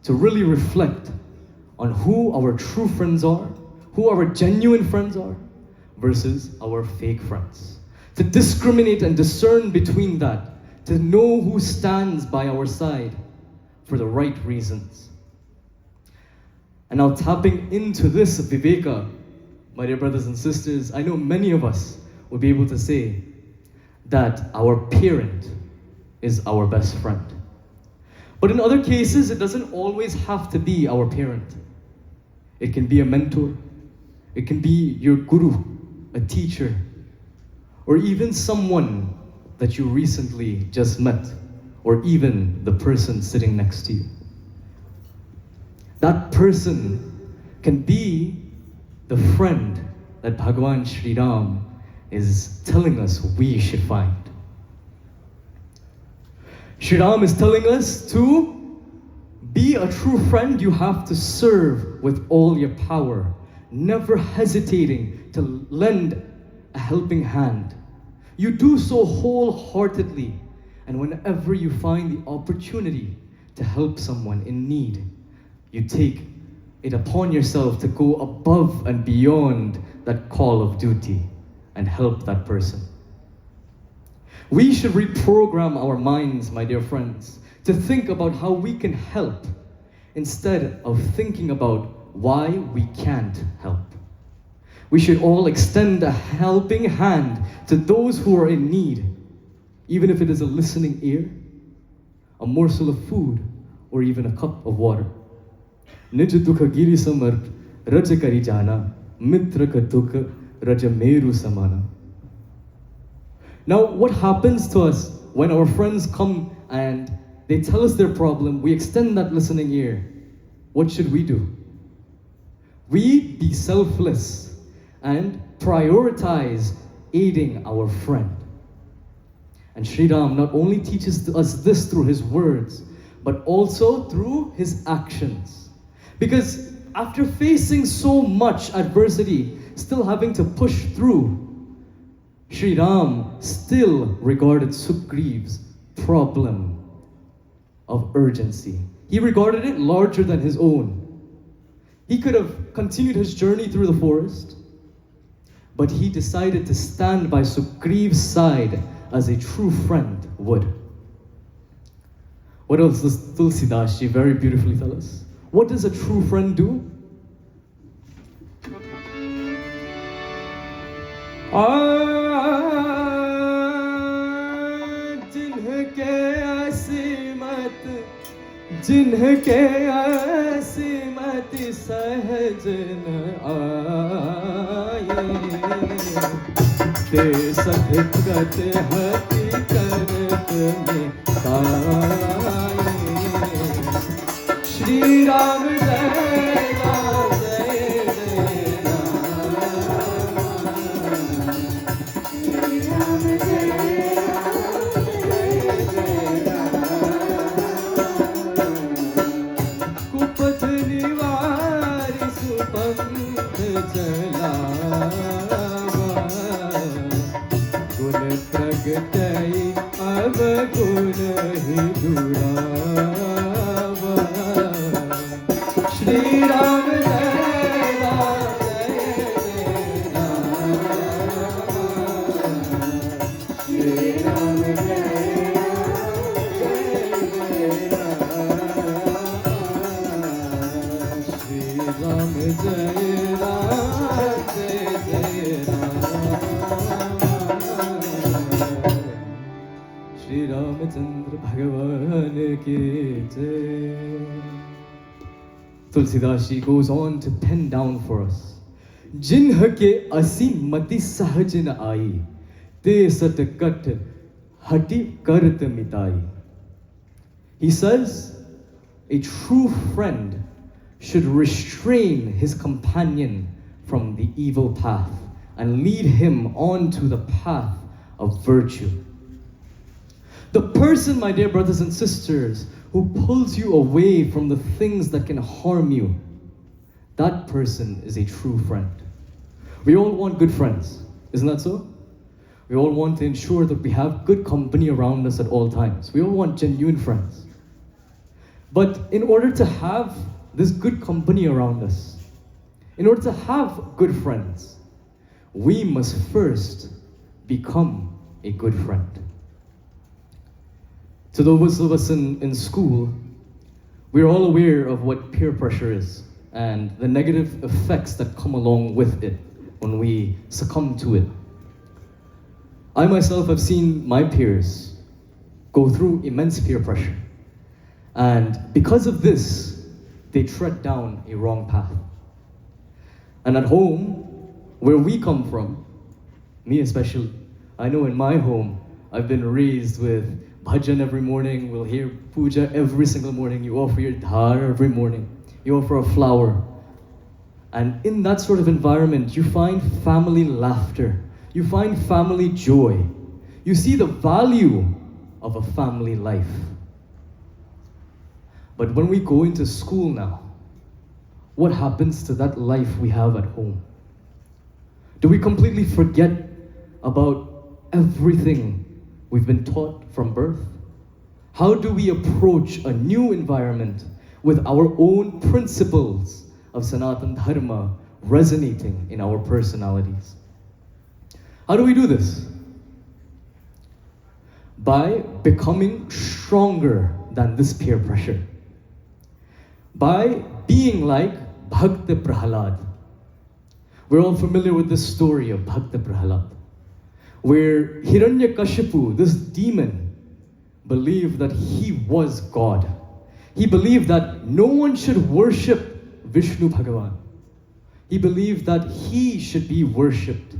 to really reflect on who our true friends are, who our genuine friends are, versus our fake friends. To discriminate and discern between that, to know who stands by our side for the right reasons. And now tapping into this Viveka, my dear brothers and sisters, I know many of us will be able to say that our parent is our best friend. But in other cases, it doesn't always have to be our parent. It can be a mentor, it can be your guru, a teacher, or even someone that you recently just met, or even the person sitting next to you. That person can be the friend that Bhagavan Sri Ram is telling us we should find. Sri Ram is telling us to be a true friend, you have to serve with all your power, never hesitating to lend a helping hand. You do so wholeheartedly, and whenever you find the opportunity to help someone in need, you take it upon yourself to go above and beyond that call of duty and help that person. We should reprogram our minds, my dear friends, to think about how we can help instead of thinking about why we can't help. We should all extend a helping hand to those who are in need, even if it is a listening ear, a morsel of food, or even a cup of water. Nij dukha giri samar raja kari jana, mitra ka dukha raja meru samana. Now, what happens to us when our friends come and they tell us their problem, we extend that listening ear? What should we do? We be selfless and prioritize aiding our friend. And Sri Ram not only teaches us this through his words, but also through his actions. Because after facing so much adversity, still having to push through, Sri Ram still regarded Sugriva's problem of urgency. He regarded it larger than his own. He could have continued his journey through the forest, but he decided to stand by Sugriva's side as a true friend would. What else does Tulsidas ji very beautifully tell us? What does a true friend do? जिन्हके असीमत सहज न आए ते सतगत हति करत में ताए श्री राम जय राम जय जय राम श्री राम जय कुपथ निवारि सुपंथ चलावा गुण प्रगटई अब गुण ही दुरावा श्री राम जय राम जय जय राम श्री राम जय राम जय श्री रामचंद्र भगवान की जय. Tulsidas ji goes on to pen down for us. जिन्ह के असीमति सहज न आई ते सतकट हटि करत मिताई. He says a true friend should restrain his companion from the evil path and lead him onto the path of virtue. The person, my dear brothers and sisters, who pulls you away from the things that can harm you, that person is a true friend. We all want good friends, isn't that so? We all want to ensure that we have good company around us at all times. We all want genuine friends. But in order to have this good company around us, in order to have good friends, we must first become a good friend. To those of us in school, we're all aware of what peer pressure is and the negative effects that come along with it when we succumb to it. I myself have seen my peers go through immense peer pressure. And because of this, they tread down a wrong path. And at home, where we come from, me especially, I know in my home, I've been raised with bhajan every morning, we'll hear puja every single morning, you offer your dhar every morning, you offer a flower. And in that sort of environment, you find family laughter, you find family joy, you see the value of a family life. But when we go into school now, what happens to that life we have at home? Do we completely forget about everything we've been taught from birth? How do we approach a new environment with our own principles of Sanatan Dharma resonating in our personalities? How do we do this? By becoming stronger than this peer pressure. By being like Bhakta Prahalad. We're all familiar with this story of Bhakta Prahalad, where Hiranyakashipu, this demon, believed that he was God. He believed that no one should worship Vishnu Bhagavan. He believed that he should be worshipped,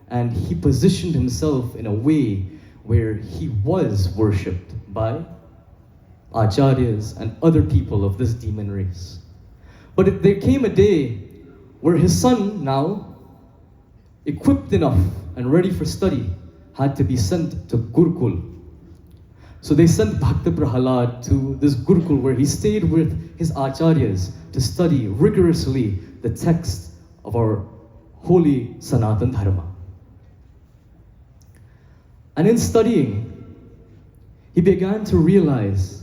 and he positioned himself in a way where he was worshipped by acharyas and other people of this demon race. But there came a day where his son, now equipped enough and ready for study, had to be sent to Gurukul. So they sent Bhakta Prahalad to this Gurukul where he stayed with his acharyas to study rigorously the text of our holy Sanatan Dharma. And in studying, he began to realize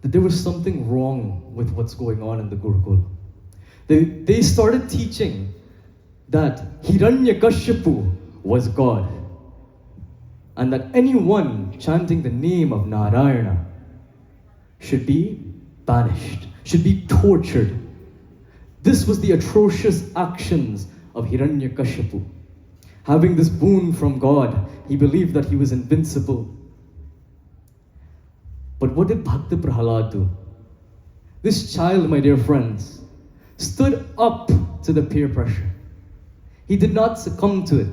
that there was something wrong with what's going on in the Gurukul. They started teaching that Hiranyakashipu was God, and that anyone chanting the name of Narayana should be banished, should be tortured. This was the atrocious actions of Hiranyakashipu. Having this boon from God, he believed that he was invincible. But what did Bhakta Prahalad do? This child, my dear friends, stood up to the peer pressure. He did not succumb to it.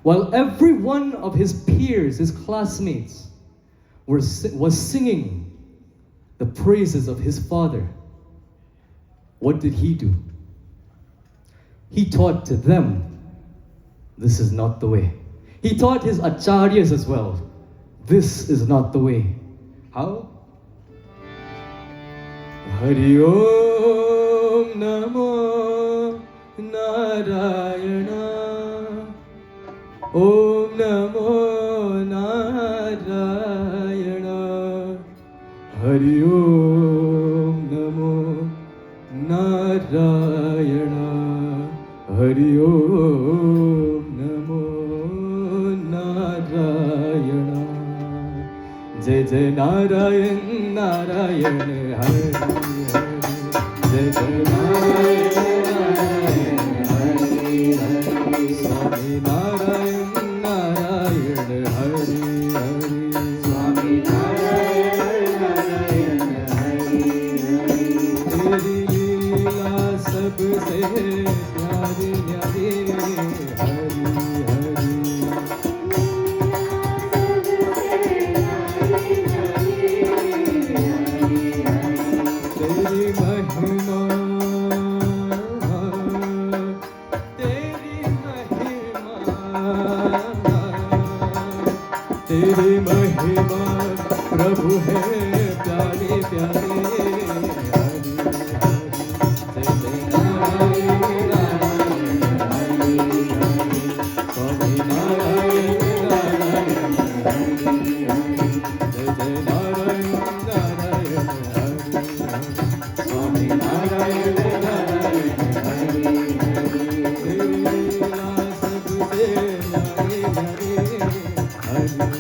While every one of his peers, his classmates, was singing the praises of his father, what did he do? He taught to them, this is not the way. He taught his acharyas as well, this is not the way. How? Hari Om Namo Narayana, Om Namo Narayana, Hari Om Namo Narayana, Hari Om Namo Narayana, Jai Jai Narayan Narayan Hari Hari, Jai Jai Narayan Hari Hari, Swami Narayan Narayan Hari Hari, Swami Narayan Hari Hari, Teri leela sabse pyari nyari Hari Hari. Teri mahima, Teri mahima, Teri mahima, Prabhu hai pyare pyare Hari Hari, Jai Jai Narayan Narayan Hari Hari, Swami Narayan Narayan Hari Hari, Jai Jai Narayan Narayan Hari Hari, Swami Narayan Narayan Hari Hari, Teri leela sabse nyari nyari Hari Hari.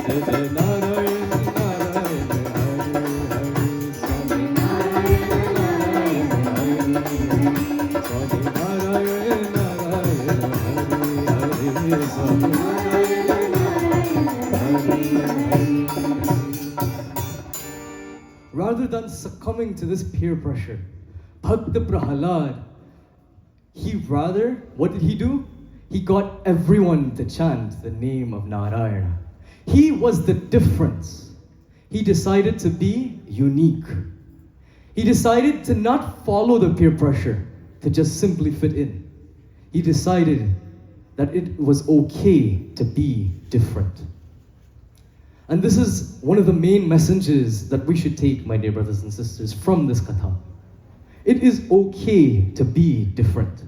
Jai Jai Narayan Narayan Hari Hari, Swami Narayan Narayan Hari Hari, Swami Narayan Narayan Hari Hari, Swami Narayan Narayan Hari Hari. Rather than succumbing to this peer pressure, Bhakta Prahalad, what did he do? He got everyone to chant the name of Narayana. He was the difference. He decided to be unique. He decided to not follow the peer pressure, to just simply fit in. He decided that it was okay to be different. And this is one of the main messages that we should take, my dear brothers and sisters, from this katha. It is okay to be different.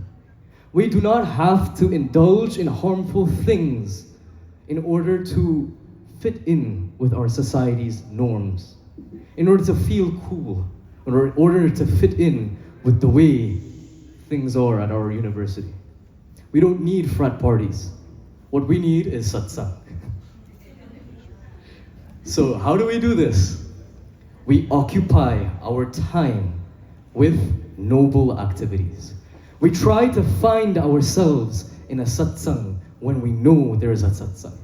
We do not have to indulge in harmful things in order to fit in with our society's norms, in order to feel cool, or in order to fit in with the way things are at our university. We don't need frat parties. What we need is satsang. So how do we do this? We occupy our time with noble activities. We try to find ourselves in a satsang when we know there is a satsang.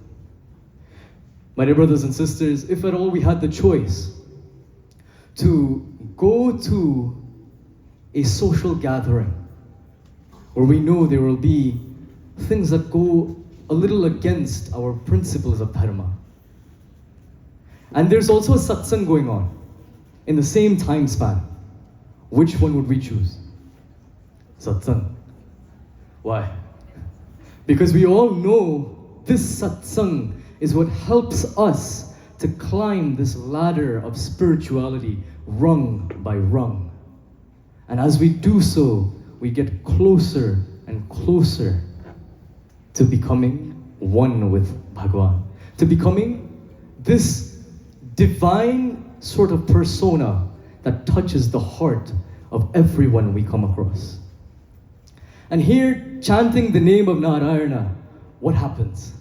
My dear brothers and sisters, if at all we had the choice to go to a social gathering where we know there will be things that go a little against our principles of dharma, and there's also a satsang going on in the same time span, which one would we choose? Satsang. Why? Because we all know this satsang is what helps us to climb this ladder of spirituality rung by rung. And as we do so, we get closer and closer to becoming one with Bhagwan, to becoming this divine sort of persona that touches the heart of everyone we come across. And here, chanting the name of Narayana what happens?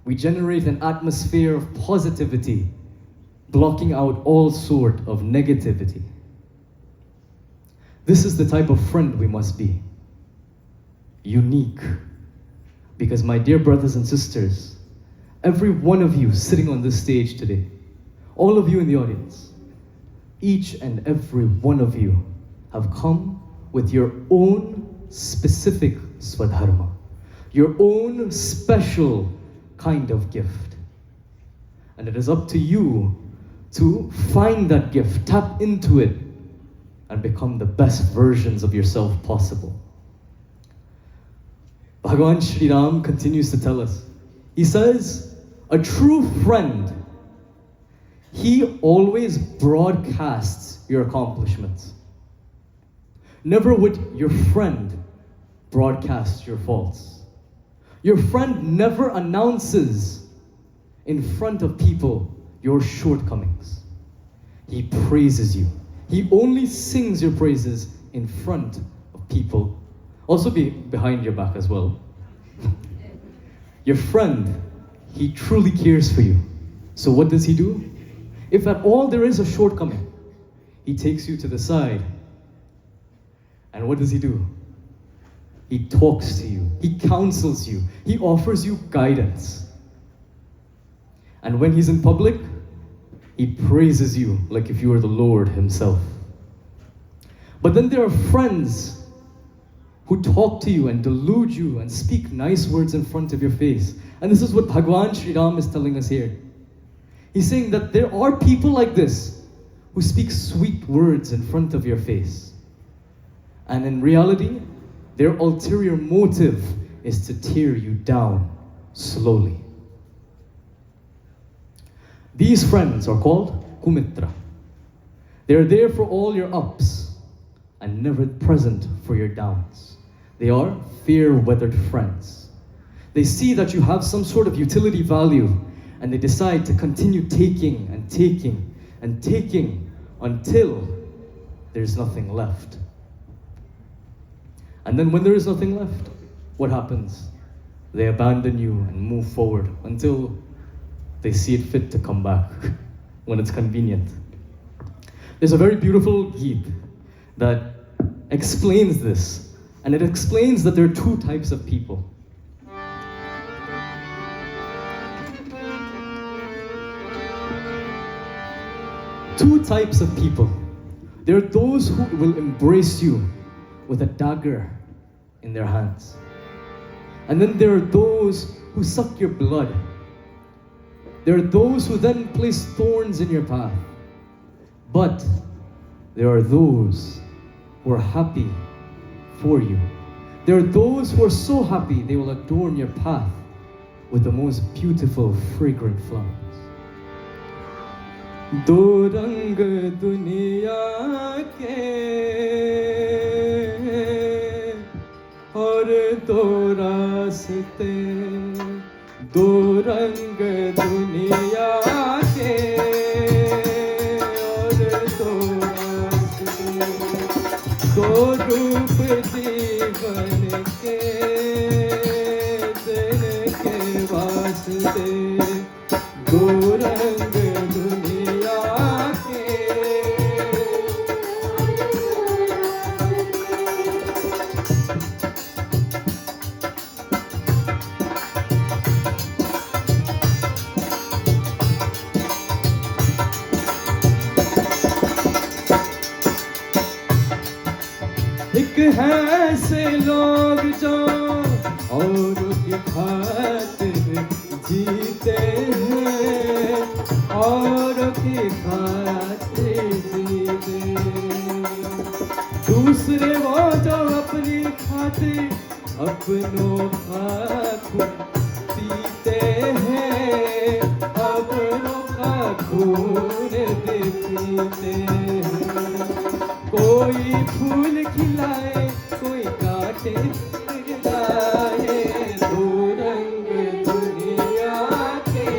We generate an atmosphere of positivity, blocking out all sort of negativity. This is the type of friend we must be. Unique. Because my dear brothers and sisters, every one of you sitting on this stage today, all of you in the audience, each and every one of you have come with your own specific swadharma, your own special kind of gift. And it is up to you to find that gift, tap into it, and become the best versions of yourself possible. Bhagavan Sri Ram continues to tell us. He says, a true friend, he always broadcasts your accomplishments. Never would your friend broadcast your faults. Your friend never announces in front of people your shortcomings. He praises you. He only sings your praises in front of people. Also behind your back as well. Your friend, he truly cares for you. So what does he do? If at all there is a shortcoming, he takes you to the side. And what does he do? He talks to you. He counsels you. He offers you guidance. And when he's in public, he praises you like if you were the Lord himself. But then there are friends who talk to you and delude you and speak nice words in front of your face. And this is what Bhagavan Sri Ram is telling us here. He's saying that there are people like this who speak sweet words in front of your face. And in reality, their ulterior motive is to tear you down slowly. These friends are called Kumitra. They are there for all your ups and never present for your downs. They are fair-weathered friends. They see that you have some sort of utility value and they decide to continue taking and taking and taking until there's nothing left. And then when there is nothing left, what happens? They abandon you and move forward until they see it fit to come back when it's convenient. There's a very beautiful Geet that explains this, and it explains that there are two types of people. Two types of people. There are those who will embrace you with a dagger in their hands. And then there are those who suck your blood. There are those who then place thorns in your path. But there are those who are happy for you. There are those who are so happy they will adorn your path with the most beautiful, fragrant flowers. दो रंग दुनिया के और दो रास्ते दो रंग दुनिया के और दो रास्ते दो रूप जीवन के दिन के वास्ते दो रंग है ऐसे लोग जो और की खातिर जीते हैं और की खातिर जीते दूसरे वो जो अपनी खातिर अपनों का खून पीते हैं अपनों का खून पीते हैं कोई फूल खिलाए कोई काटे गिराए दो रंग दुनिया के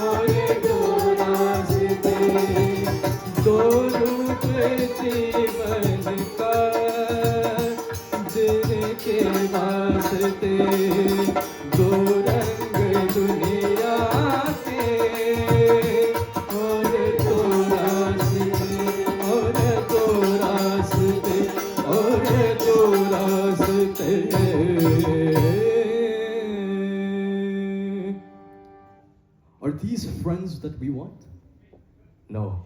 और दो रास्ते दो रूप जीवन का जिनके वास्ते दो रंग दुनिया के और दो रास्ते और दो रास्ते और दो रास्ते Are these friends that we want? No.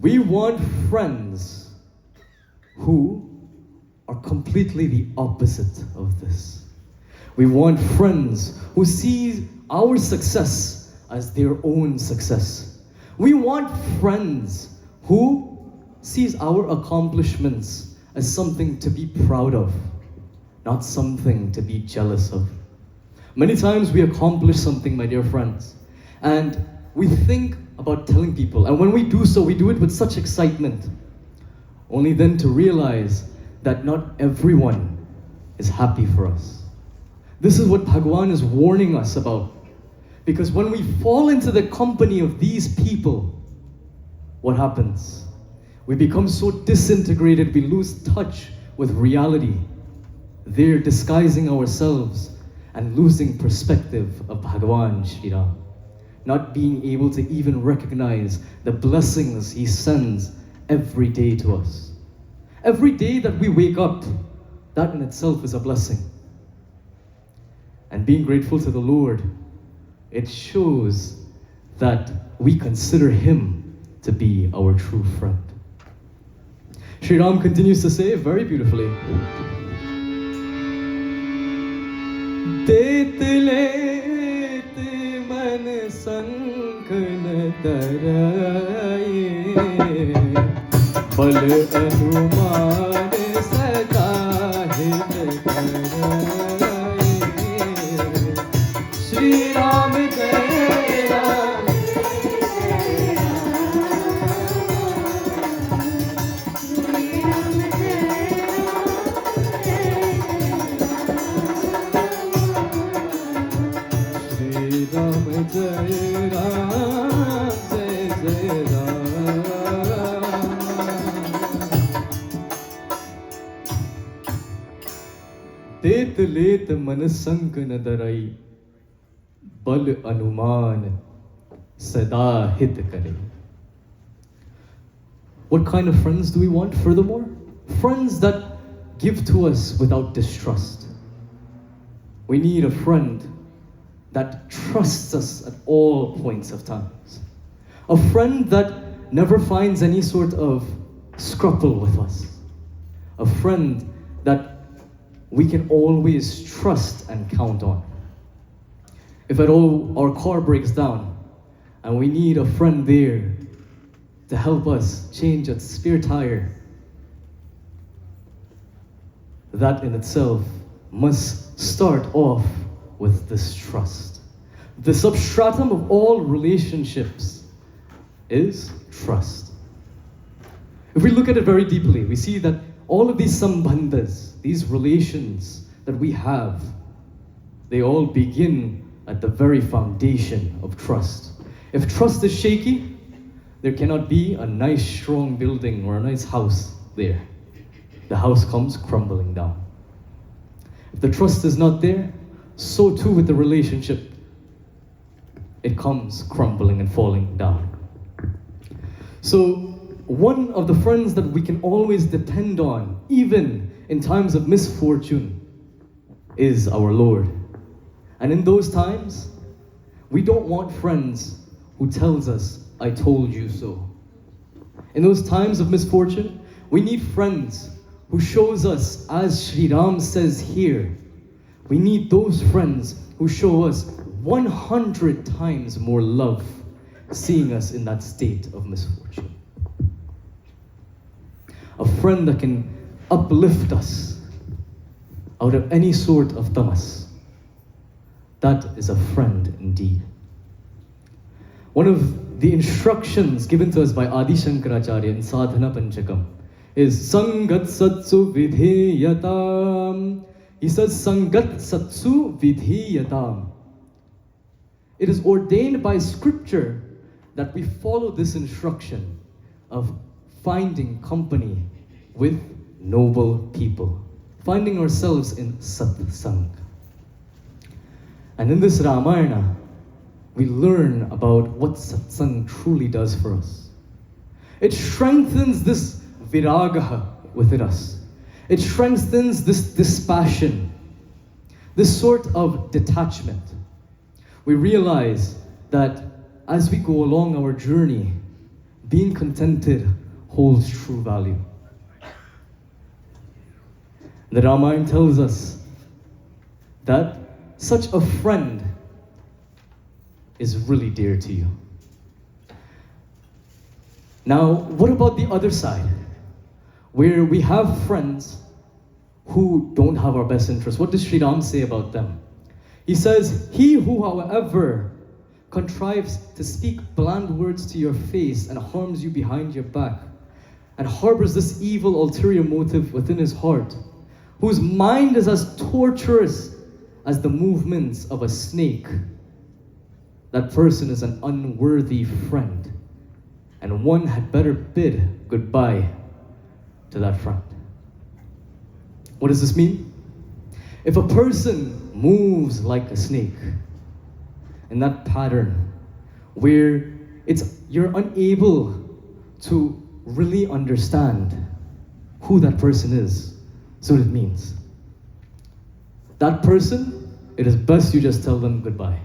We want friends who are completely the opposite of this. We want friends who see our success as their own success. We want friends who sees our accomplishments as something to be proud of, not something to be jealous of. Many times we accomplish something, my dear friends, and we think about telling people, and when we do so, we do it with such excitement, only then to realize that not everyone is happy for us. This is what Bhagwan is warning us about. Because when we fall into the company of these people, what happens? We become so disintegrated, we lose touch with reality. They're disguising ourselves and losing perspective of Bhagwan Shri Ram. Not being able to even recognize the blessings he sends every day to us. Every day that we wake up, that in itself is a blessing. And being grateful to the Lord, it shows that we consider him to be our true friend. Sri Ram continues to say very beautifully, Tet let man sank na daraye, bal anuman sada hit karaye. Shri Ram Jai Ram, Shri Ram Jai Ram, Jai Jai Ram. Tet let man sank na darai, bal anuman sada hit kare. What kind of friends do we want furthermore? Friends that give to us without distrust. We need a friend that trusts us at all points of times. A friend that never finds any sort of scruple with us. A friend that we can always trust and count on. If at all our car breaks down and we need a friend there to help us change its spare tire, that in itself must start off with this trust. The substratum of all relationships is trust. If we look at it very deeply, we see that all of these sambandhas, these relations that we have, they all begin at the very foundation of trust. If trust is shaky, there cannot be a nice strong building or a nice house there. The house comes crumbling down. If the trust is not there, so too with the relationship. It comes crumbling and falling down. So one of the friends that we can always depend on, even in times of misfortune, is our Lord. And in those times, we don't want friends who tells us, I told you so. In those times of misfortune, we need friends who shows us, as Sri Ram says here, we need those friends who show us 100 times more love, seeing us in that state of misfortune. A friend that can uplift us out of any sort of tamas. That is a friend indeed. One of the instructions given to us by Adi Shankaracharya in Sadhana Panchakam is Sangat Satsu Vidhiyatam. He says Sangat Satsu Vidhiyatam. It is ordained by scripture that we follow this instruction of finding company with noble people, finding ourselves in satsang. And in this Ramayana, we learn about what satsang truly does for us. It strengthens this viraga within us. It strengthens this dispassion, this sort of detachment. We realize that as we go along our journey, being contented holds true value. The Ramayana tells us that such a friend is really dear to you. Now, what about the other side? Where we have friends who don't have our best interests. What does Sri Ram say about them? He says, "He who, however, contrives to speak bland words to your face and harms you behind your back, and harbors this evil ulterior motive within his heart, whose mind is as torturous as the movements of a snake, that person is an unworthy friend, and one had better bid goodbye to that friend." What does this mean? If a person moves like a snake in that pattern where you're unable to really understand who that person is, that's what it means. That person, it is best you just tell them goodbye.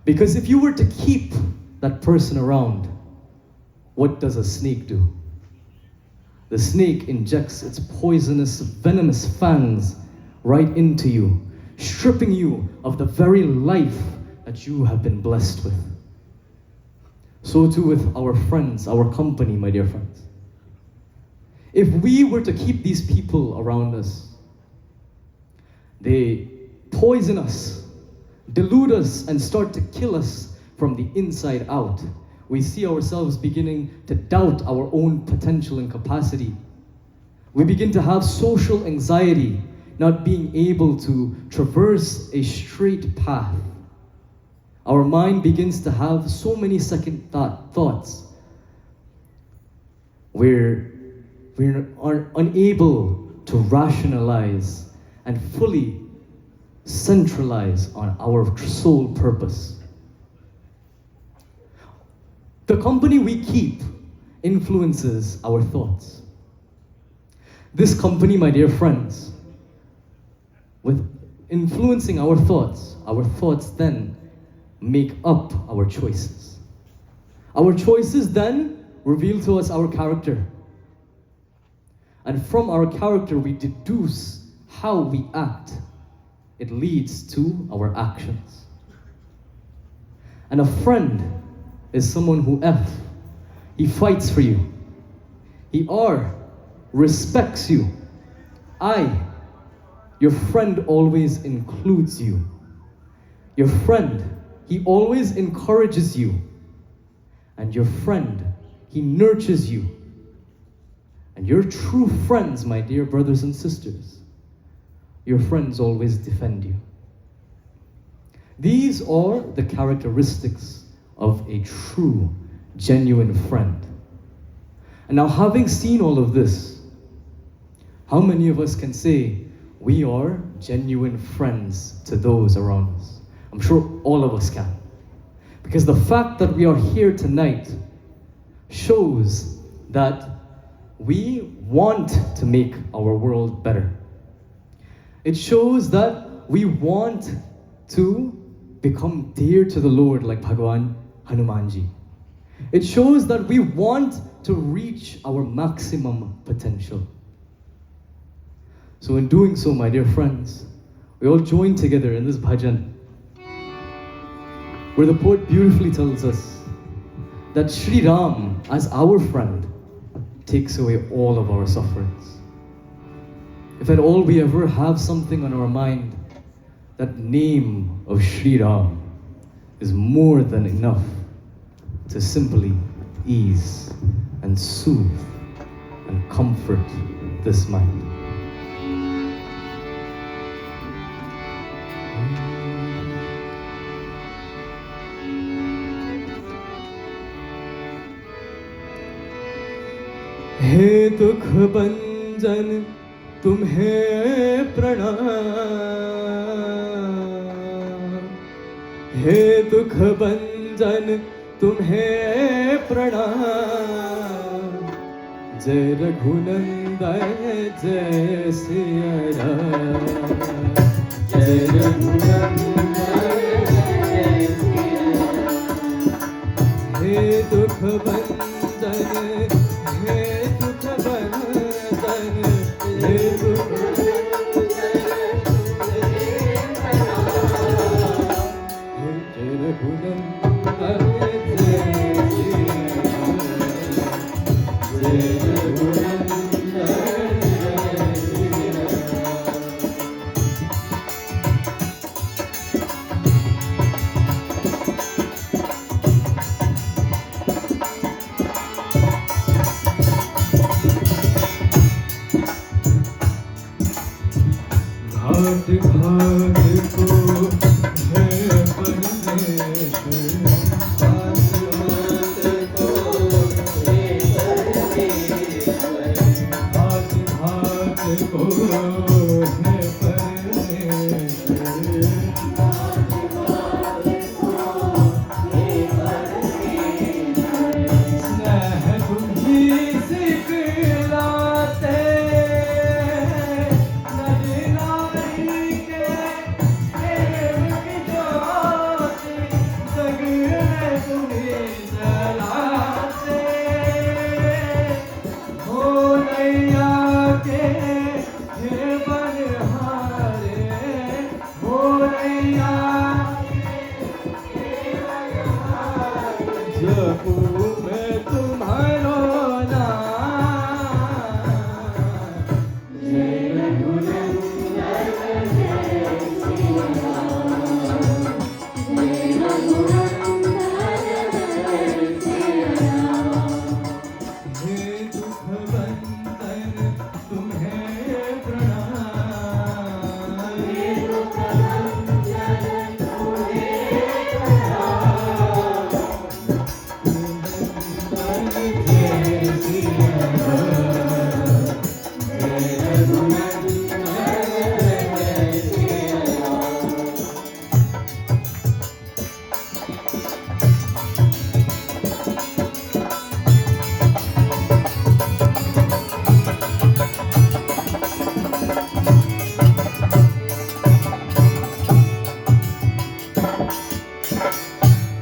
Because if you were to keep that person around, what does a snake do? The snake injects its poisonous, venomous fangs right into you, stripping you of the very life that you have been blessed with. So too with our friends, our company, my dear friends. If we were to keep these people around us, they poison us, delude us, and start to kill us from the inside out. We see ourselves beginning to doubt our own potential and capacity. We begin to have social anxiety, not being able to traverse a straight path. Our mind begins to have so many second thoughts where we are unable to rationalize and fully centralize on our sole purpose. The company we keep influences our thoughts. This company, my dear friends, with influencing our thoughts then make up our choices. Our choices then reveal to us our character. And from our character, we deduce how we act. It leads to our actions. And a friend is someone who he fights for you. He respects you. Your friend always includes you. Your friend, he always encourages you. And your friend, he nurtures you. And your true friends, my dear brothers and sisters, your friends always defend you. These are the characteristics of a true, genuine friend. And now, having seen all of this, how many of us can say we are genuine friends to those around us? I'm sure all of us can. Because the fact that we are here tonight shows that we want to make our world better. It shows that we want to become dear to the Lord like Bhagavan Hanumanji. It shows that we want to reach our maximum potential. So in doing so, my dear friends, we all join together in this bhajan, where the poet beautifully tells us that Sri Ram, as our friend, takes away all of our sufferings. If at all we ever have something on our mind, that name of Sri Ram is more than enough to simply ease and soothe and comfort this mind. हे दुख भंजन तुम्हें प्रणाम, हे दुख भंजन तुम्हें प्रणाम, जय रघुनंदन जय सिया राम, जय रघुनंदन जय सिया राम। हे दुख भंजन, हे दुख भंजन, हे दुख घाट घाट को है परमेश्वर, घाट घाट को है परमेश्वर, घाट घाट को है परमेश्वर, घाट घाट को है परमेश्वर। स्नेह तुम्ही सिखलाते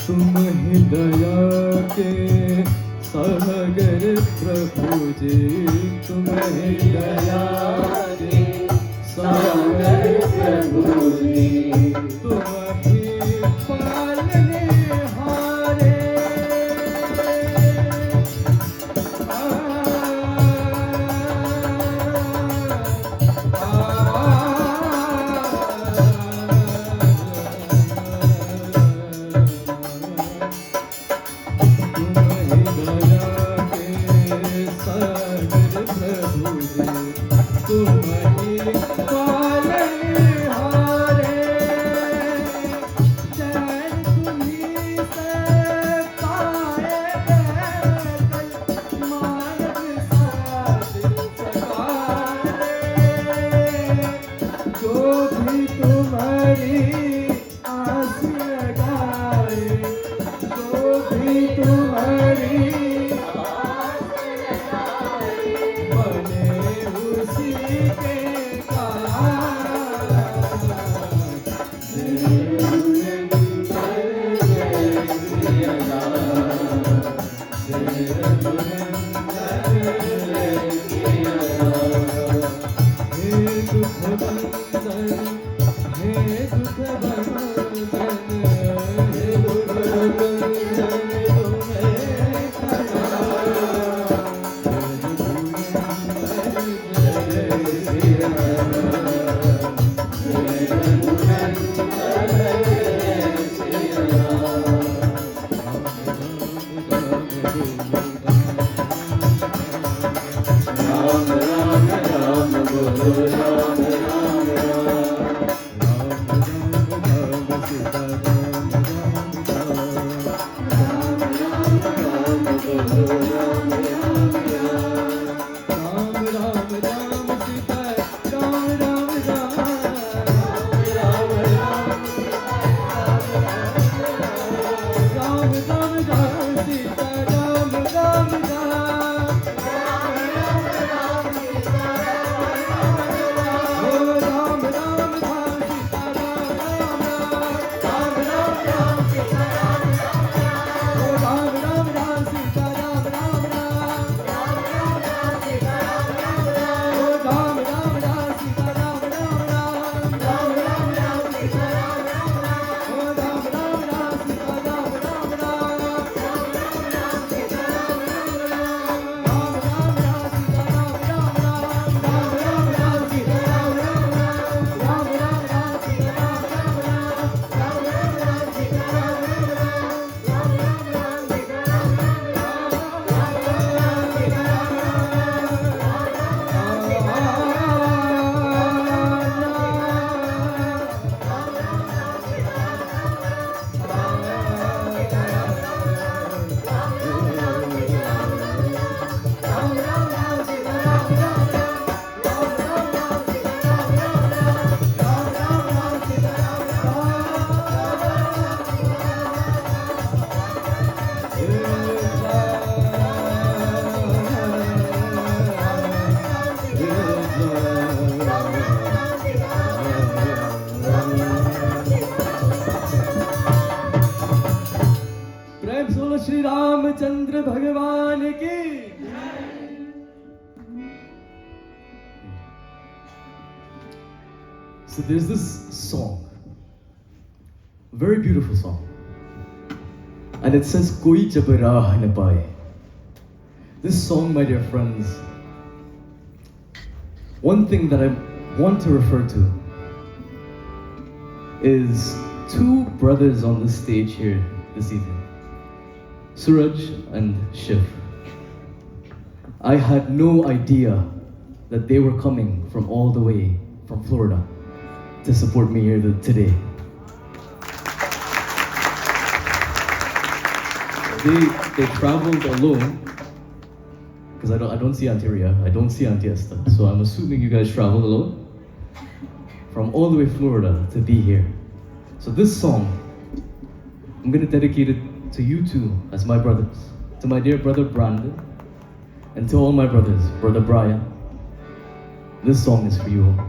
तुम ही दया के सागर प्रभु जी, तुम ही दया के सागर प्रभु जी, तुम ही पालने हारे, रामचंद्र भगवान की। So there's this song, very beautiful song, and it says "Koi jab raah na paaye." This song, my dear friends, one thing that I want to refer to is two brothers on the stage here this evening, Suraj and Shiv. I had no idea that they were coming from all the way from Florida to support me here today. They traveled alone because I don't see Auntie Ria, I don't see Auntie Esther, so I'm assuming you guys traveled alone from all the way Florida to be here. So this song, I'm gonna dedicate it to you two as my brothers, to my dear brother Brandon, and to all my brothers, brother Brian. This song is for you all.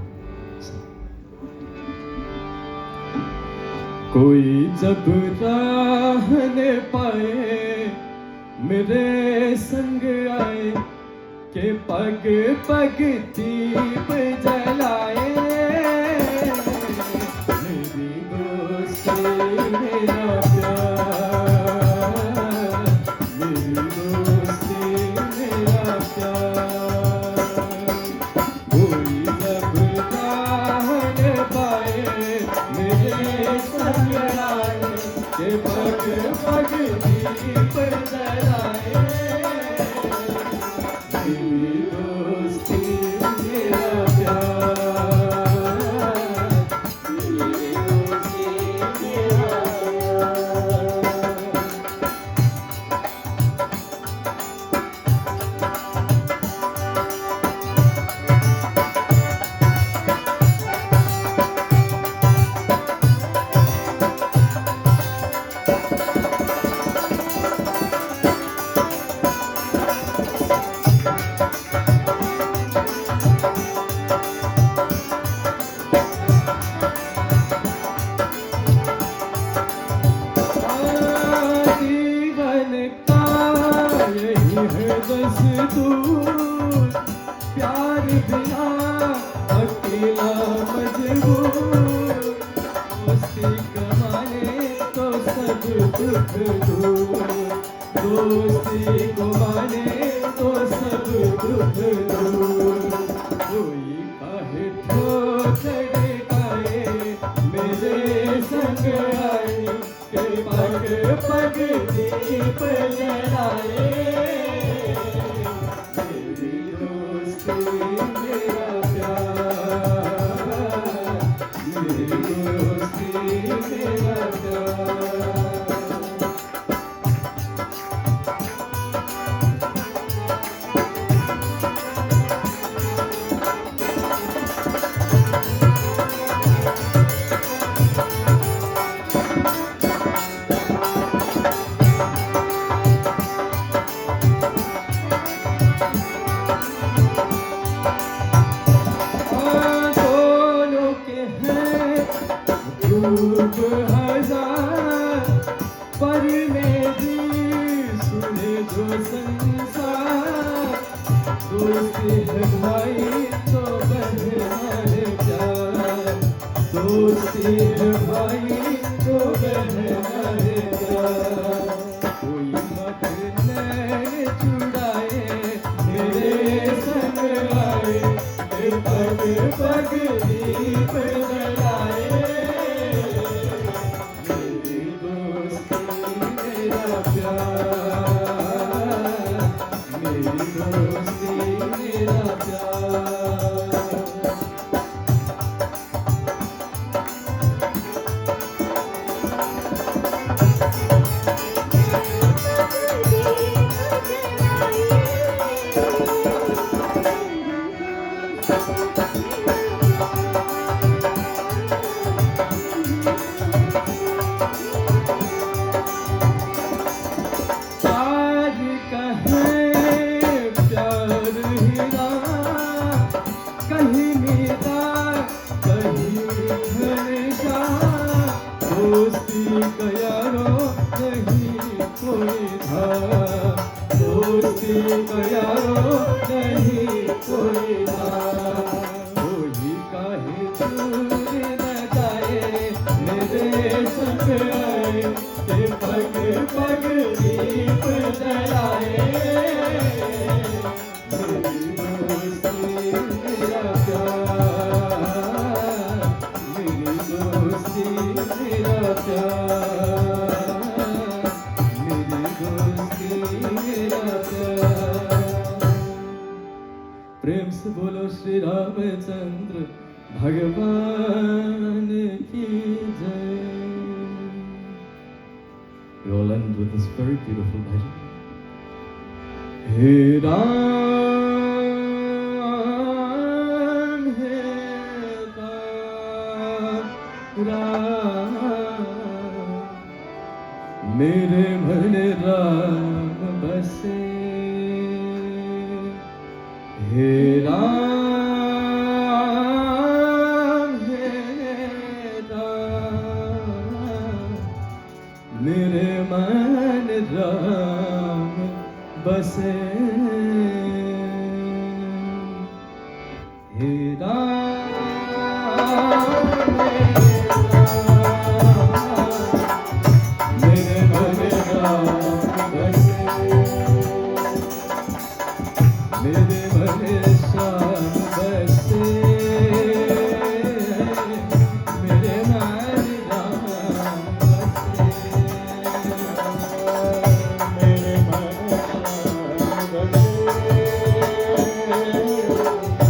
कोई जब राह न पाए मेरे संग आए के पग पग दीप जलाए मेरी दोस्ती मेरा प्यार मेरी दोस्ती मेरा प्यार कोई जब राह न पाए मेरे संग आए के पग पग दीप जलाए मेरी दोस्ती मेरा प्यार मेरी दोस्ती मेरा जीवन का यही है दस्तूर प्यार बिना अकेला मजबूर दोस्ती कमाने तो सब दुख दूर दोस्ती कमाने तो सब दुख दूर कोई काहे ठोकर खाए मेरे संग आए के पग पग दीप जलाए मेरी दोस्ती मेरा प्यार मेरी दोस्ती मेरा प्यार दोनों के हैं रूप हजार पर मेरी सुने जो संसार दोस्ती है भाई तो बहना है प्यार दोस्ती है भाई तो बहना है प्यार कोई मत नैन चुराए मेरे संग आए पग पग दीप जलाए मेरी दोस्ती मेरा प्यार मेरी दोस्ती मेरा प्यार दोस्ती को यारो नहीं कोई था, कोई काहे दूर न जाए मेरे संग आए, ते पग पग दीप जलाए, मेरी दोस्ती मेरा प्यार, मेरी दोस्ती मेरा प्यार, मेरी दोस्ती मेरा प्यार। प्रेम से बोलो श्री रामचंद्र भगवान की जय। We all end with this very beautiful bhajan. Hey Ram, Hey Ram, मेरे मन राम बसे, हे राम, मेरे मन राम बसे, हे राम, मेरे मन राम बसे, मेरे मन श्याम बसे, मेरे मन राम बसे, मेरे मन राम बसे,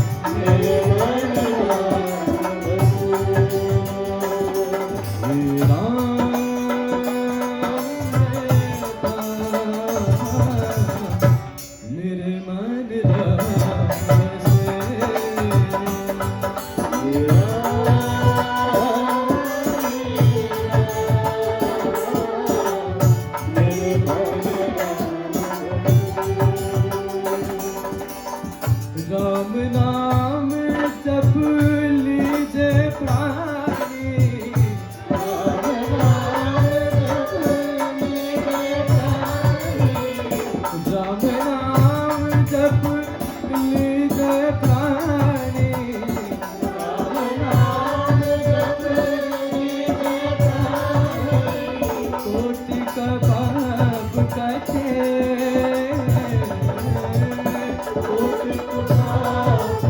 मेरे मन राम बसे, हे राम, मेरे मन राम बसे, हे मेरे मन राम नाम जप लीजे प्राणी, राम नाम जप लीजे प्राणी, राम नाम जप लीजे प्राणी, राम नाम जप लीजे प्राणी, कोटि का पाप कटे, कोटि का पाप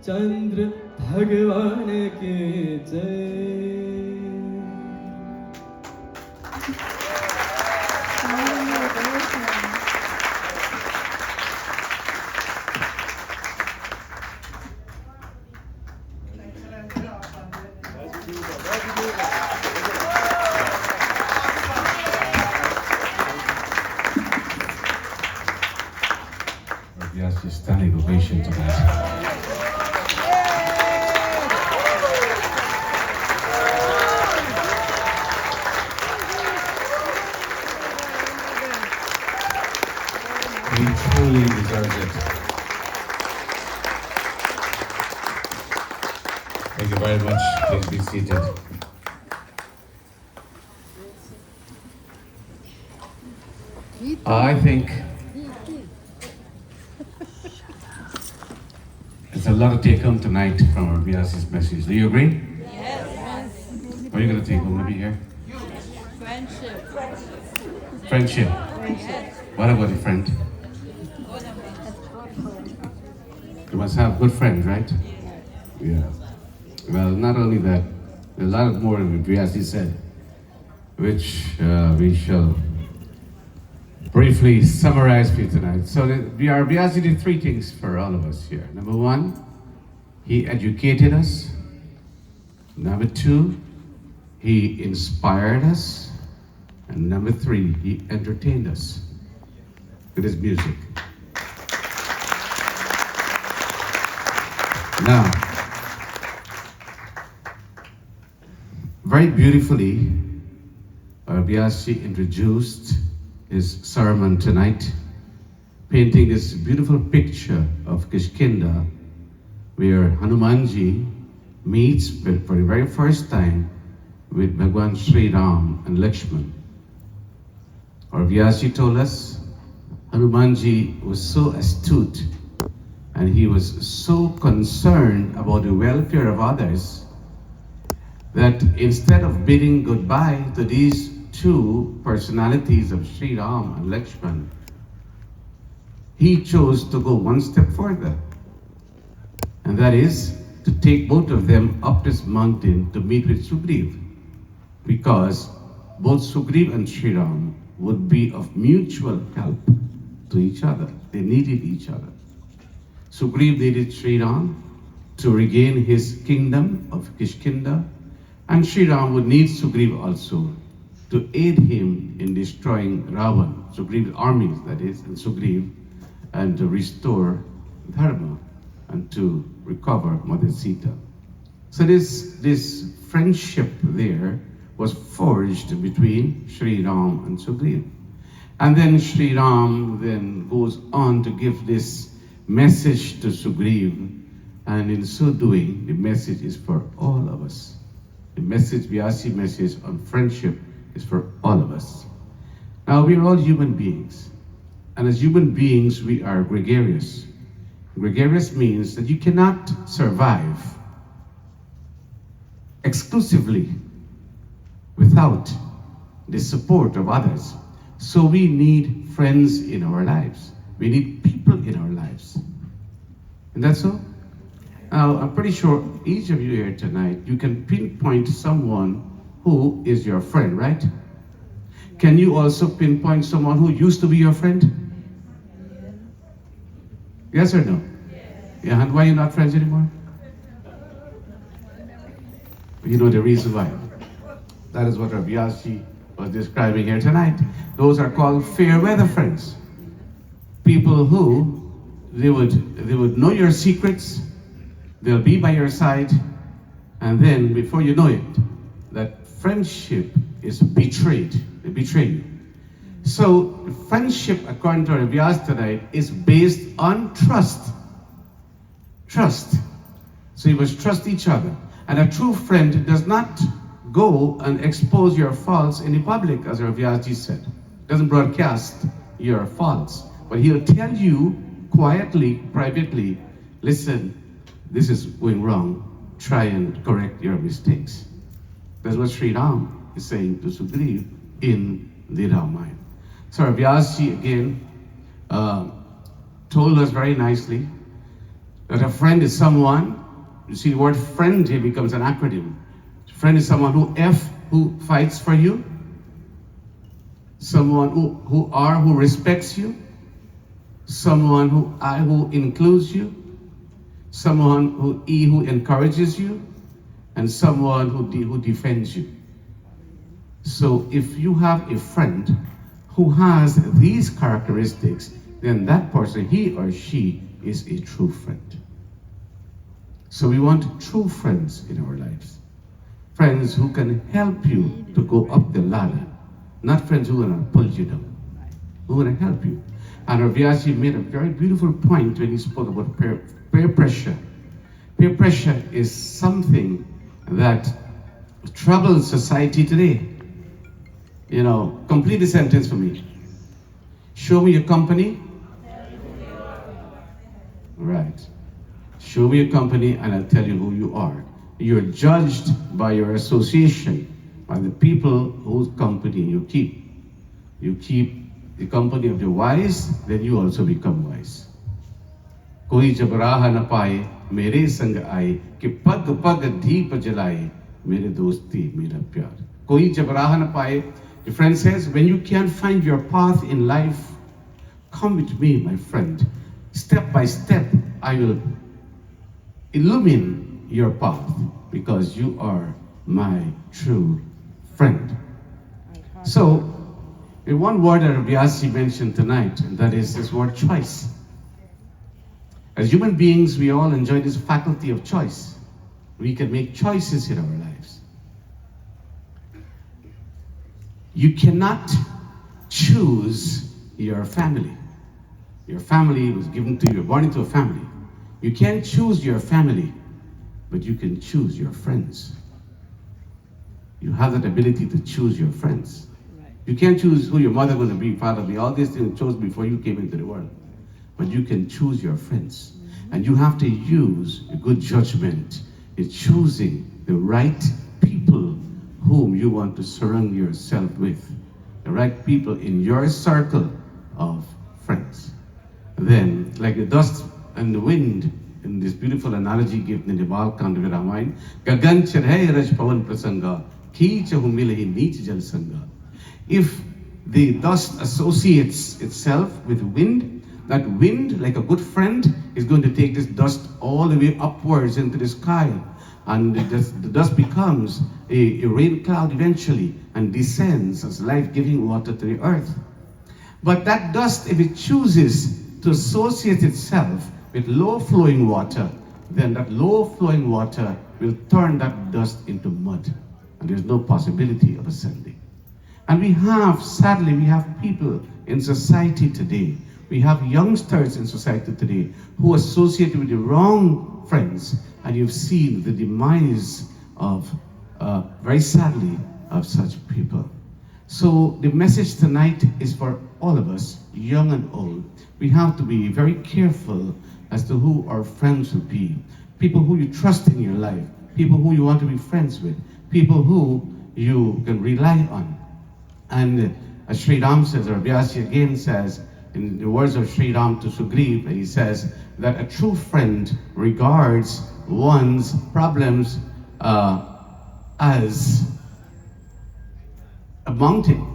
चंद्र भगवान की जय। Vyaas is standing ovation tonight. He truly deserves it. Thank you very much. Please be seated. I think there's a lot to take home tonight from our Vyaas's message. Do you agree? Yes. What are you going to take home? Let me hear. Friendship. Friendship. Yes. What about a friend? You must have good friends, right? Yeah. Well, not only that, there's a lot more of Vyaas said, which we shall briefly summarize for you tonight. So Vyaas did three things for all of us here. Number one, he educated us. Number two, he inspired us. And number three, he entertained us with his music. Now, very beautifully, Vyaas introduced his sermon tonight, painting this beautiful picture of Kishkinda, where Hanumanji meets for the very first time with Bhagwan Sri Ram and Lakshman. Or Vyaas told us, Hanumanji was so astute and he was so concerned about the welfare of others that instead of bidding goodbye to these two personalities of Sri Ram and Lakshman, he chose to go one step further. And that is to take both of them up this mountain to meet with Sugriv. Because both Sugriv and Sri Ram would be of mutual help to each other. They needed each other. Sugriv needed Sri Ram to regain his kingdom of Kishkinda, and Sri Ram would need Sugriv also to aid him in destroying Ravan, Sugriv's armies, that is, and Sugriv, and to restore Dharma and to recover Mother Sita. So this friendship there was forged between Sri Ram and Sugriv. And then Sri Ram then goes on to give this message to Sugriv, and in so doing, the message is for all of us. The message, Vyasi message on friendship, is for all of us. Now, we are all human beings, and as human beings, we are gregarious. Gregarious means that you cannot survive exclusively without the support of others. So we need friends in our lives. We need people in our lives. And that's so? Now, I'm pretty sure each of you here tonight, you can pinpoint someone who is your friend, right? Can you also pinpoint someone who used to be your friend? Yes or no? Yeah, and why are you not friends anymore? You know the reason why. That is what our Vyaas was describing here tonight. Those are called fair weather friends. People who, they would know your secrets, they'll be by your side, and then before you know it, that friendship is betrayed. They betray you. So friendship, according to our Vyaas tonight, is based on trust. Trust. So you must trust each other. And a true friend does not go and expose your faults in the public, as our Vyaas said. Doesn't broadcast your faults. But he'll tell you quietly, privately, listen, this is going wrong. Try and correct your mistakes. That's what Sri Ram is saying to Sugriv in the Ramayan. So our Vyaas again told us very nicely that a friend is someone, you see the word friend here becomes an acronym. Friend is someone who fights for you, someone who respects you, someone who includes you, someone who encourages you, and someone who defends you. So if you have a friend who has these characteristics, then that person, he or she, is a true friend. So we want true friends in our lives. Friends who can help you to go up the ladder, not friends who are going to pull you down, who are going to help you. And our Vyaas made a very beautiful point when he spoke about peer pressure. Peer pressure is something that troubles society today. You know, complete the sentence for me. Show me your company. Right. Show me your company and I'll tell you who you are. You're judged by your association, by the people whose company you keep. You keep the company of the wise, then you also become wise. Koi jab raah na paaye, mere sang aaye, ki pag pag deep jalaye, mere dosti, mera pyar. Koi jab raah na paaye, the friend says, when you can't find your path in life, come with me, my friend. Step by step, I will illumine your path because you are my true friend. So, in one word that Vyaas mentioned tonight, and that is this word choice. As human beings, we all enjoy this faculty of choice. We can make choices in our lives. You cannot choose your family. Your family was given to you, you're born into a family. You can't choose your family, but you can choose your friends. You have that ability to choose your friends. You can't choose who your mother was going to be, father be. All these things chose before you came into the world. But you can choose your friends. And you have to use a good judgment in choosing the right people whom you want to surround yourself with. The right people in your circle of friends. Then, like the dust and the wind, in this beautiful analogy given in Neval, Ramayan, Gagan Chirhai Raj Pavan Prasanga, Ki chahu milehi neech jal sanga. If the dust associates itself with wind, that wind, like a good friend, is going to take this dust all the way upwards into the sky. And the dust becomes a rain cloud eventually and descends as life-giving water to the earth. But that dust, if it chooses to associate itself with low-flowing water, then that low-flowing water will turn that dust into mud. And there's no possibility of ascending. And sadly, we have people in society today, we have youngsters in society today who associate with the wrong friends, and you've seen the demise of, very sadly, of such people. So the message tonight is for all of us, young and old. We have to be very careful as to who our friends will be. People who you trust in your life, people who you want to be friends with, people who you can rely on. And as Sri Ram says, or Vyaas again says, in the words of Sri Ram to Sugriv, he says that a true friend regards one's problems as a mountain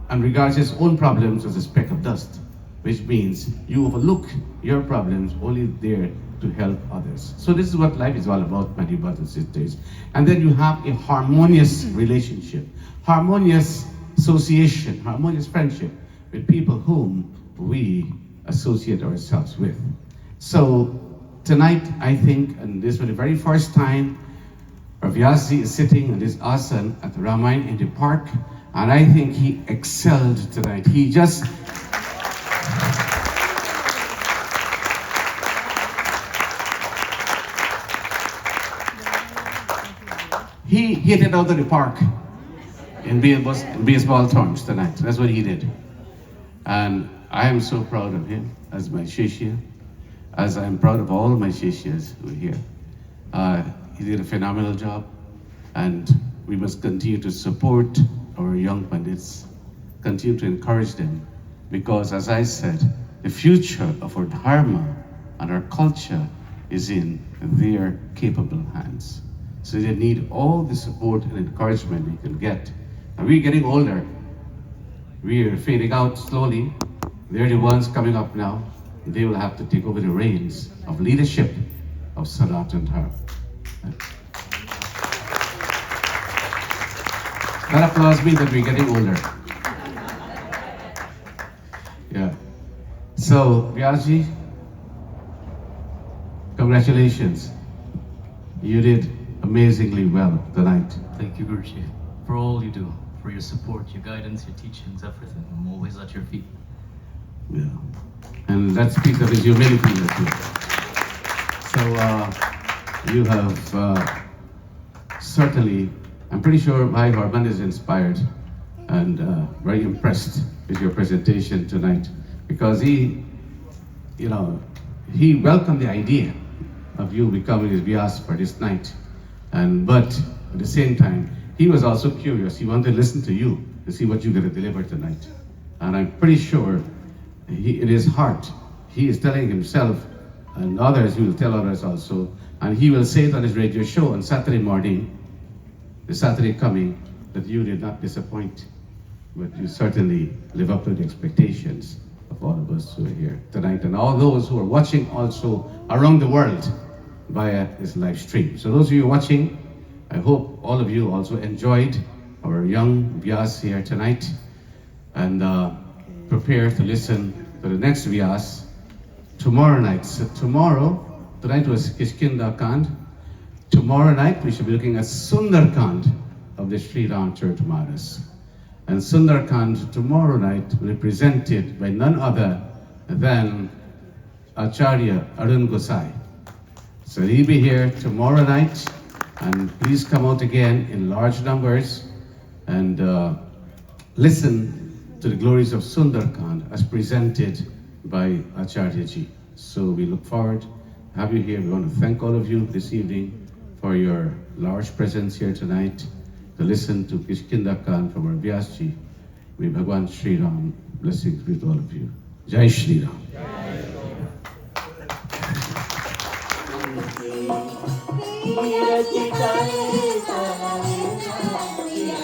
and regards his own problems as a speck of dust, which means you overlook your problems only there to help others. So this is what life is all about, my dear brothers and sisters. And then you have a harmonious relationship, harmonious association, harmonious friendship with people whom we associate ourselves with. So tonight, I think, and this for the very first time, Vyaas is sitting in this asana at the Ramayan in the park, and I think he excelled tonight. He just he hit it out of the park in baseball terms tonight. That's what he did. And I am so proud of him as my shishya, as I'm proud of all my shishyas who are here. He did a phenomenal job, and we must continue to support our young Pandits, continue to encourage them, because as I said, the future of our dharma and our culture is in their capable hands. So they need all the support and encouragement they can get. And we're getting older. We're fading out slowly. They're the ones coming up now. They will have to take over the reins of leadership of Sanatan Dharma. That applause means that we're getting older. Yeah. So, Vyaasji, congratulations. You did amazingly well tonight. Thank you, Guruji, for all you do, for your support, your guidance, your teachings, everything. I'm always at your feet. Yeah. And that speaks of his humility as well. So, you have certainly, I'm pretty sure Bhai Harman is inspired and very impressed with your presentation tonight, because he welcomed the idea of you becoming his Vyaas for this night. But at the same time, he was also curious. He wanted to listen to you to see what you're going to deliver tonight. And I'm pretty sure in his heart, he is telling himself and others, he will tell others also, and he will say it on his radio show on Saturday morning, the Saturday coming, that you did not disappoint, but you certainly live up to the expectations of all of us who are here tonight, and all those who are watching also around the world via this live stream. So those of you watching, I hope all of you also enjoyed our young Vyaas here tonight, and prepare to listen to the next Vyaas tomorrow night. So tonight was Kishkinda Kand. Tomorrow night we should be looking at Sundar Kand of the Sri Ram Church Maharaj. And Sundar Kand tomorrow night will be presented by none other than Acharya Arun Gosai. So he'll be here tomorrow night, and please come out again in large numbers and listen to the glories of Sundar Kand as presented by Acharya Ji. So we look forward to have you here. We want to thank all of you this evening for your large presence here tonight to listen to Kishkinda Khan from our Vyaas Ji. May Bhagwan Sri Ram blessings with all of you. Jai Shri Ram. Jai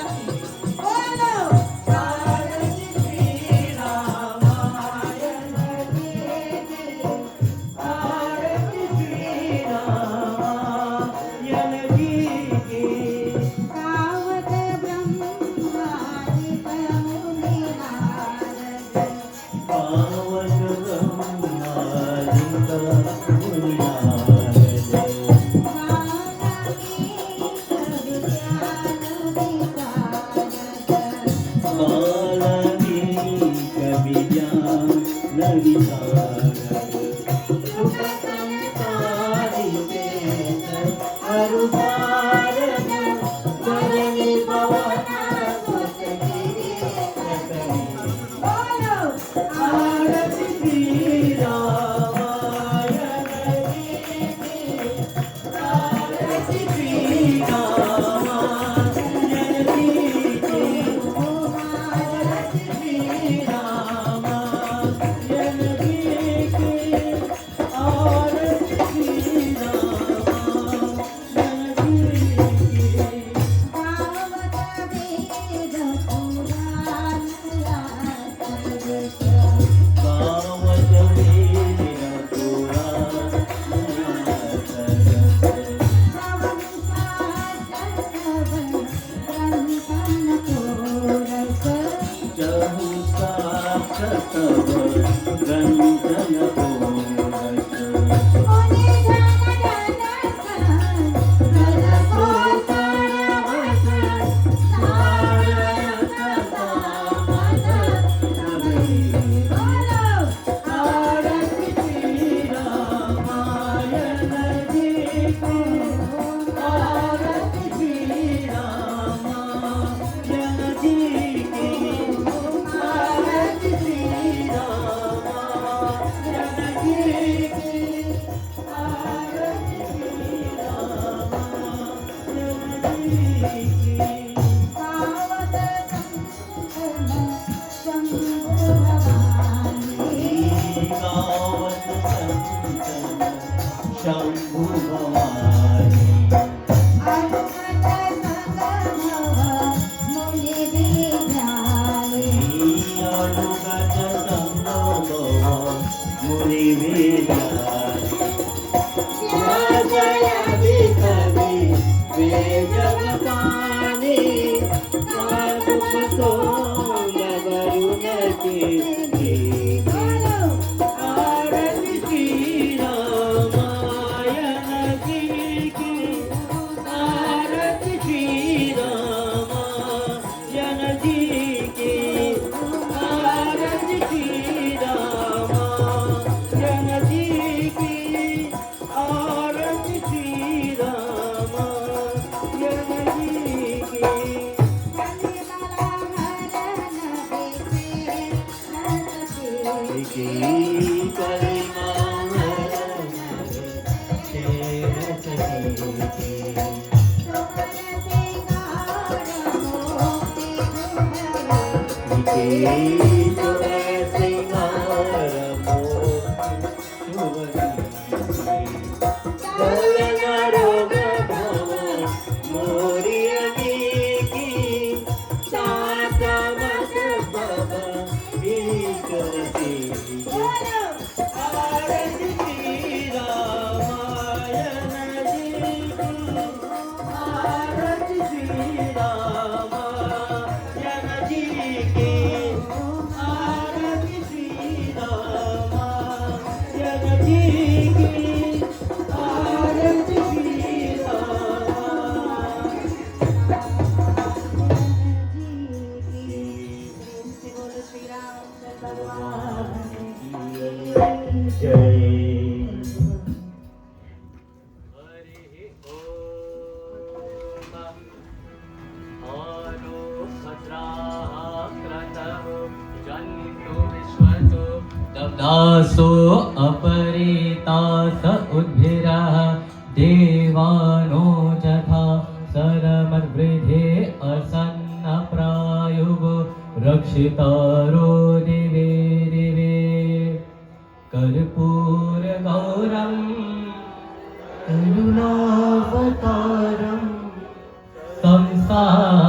दासो अपरेतास उद्भिरः देवानो जथा सरमद्वृधे असन्नप्रायुः रक्षितारो दिवे दिवे कर्पूरगौरं करुणावतारं संसारसारं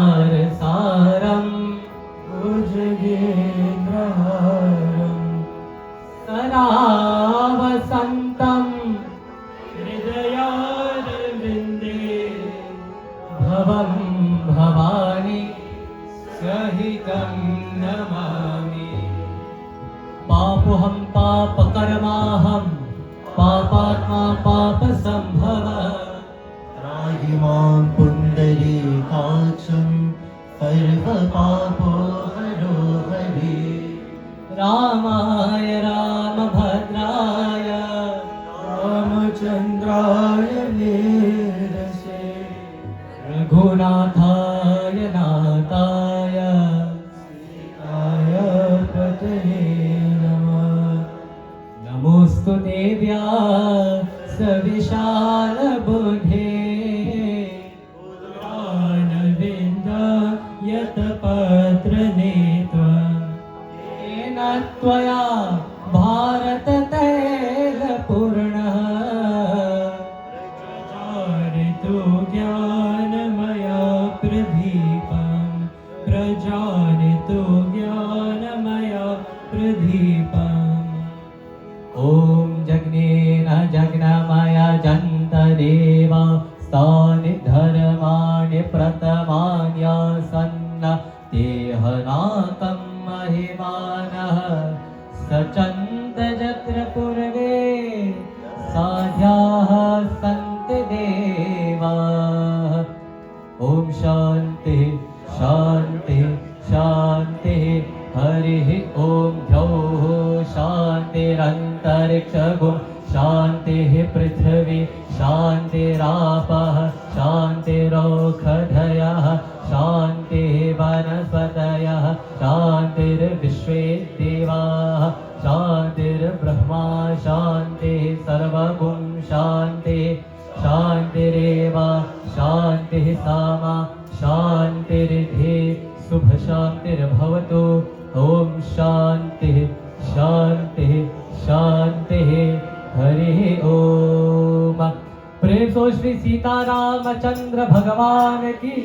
भुजगेन्द्रहारं सदा वसन्तं हृदयारविन्दे भवं भवानी सहितं नमामि। पापोऽहं पापकर्माहं पापात्मा पापसम्भव त्राहि मां पुण्डरीकाक्षं सर्वपापोहं रामाय रामभद्राय रामचन्द्राय वेदसे रघुनाथाय नाथाय सीताय पतये नमः। नमोऽस्तु देव्या सविशाल बुद्धे पुराणविन्द यतपत्र नेत्रम् येन त्वया भारततैलपूर्णः प्रजारितो ज्ञानमया प्रदीपम् प्रजारितो ज्ञानमया प्रदीपम्। ॐ जग्नेन जग्नमय जन्तदेवा स्थानि धर्माणि प्रथमान्यासन्न देहनाकं महिमानः सचन्त जत्र पूर्वे साध्याः सन्ति देवाः। ॐ शान्तिः शान्तिः शान्तिः हरिः ॐ द्यौः शान्तिरन्तरिक्षगुं शान्तिः पृथिवी शान्तिरापः शान्तिरोषधयः शान्तिः वनस्पतयः शान्तिर्विश्वे देवाः शान्तिर्ब्रह्मा शान्तिः सर्वगुं शान्तिः शान्तिरेव शान्तिः सामा शान्तिरिधि शुभ शान्तिर्भवतु। ॐ शान्तिः शान्तिः शान्तिः हरिः ॐ। प्रेम सो श्री सीतारामचंद्र भगवान की,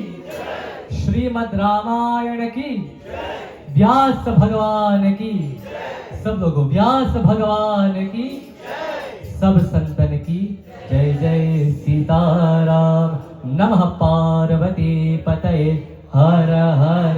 श्रीमद् रामायण की, व्यास भगवान की, सब लोगों व्यास भगवान की, सब संतन की जय जय सीताराम। नमः पार्वती पतये हर हर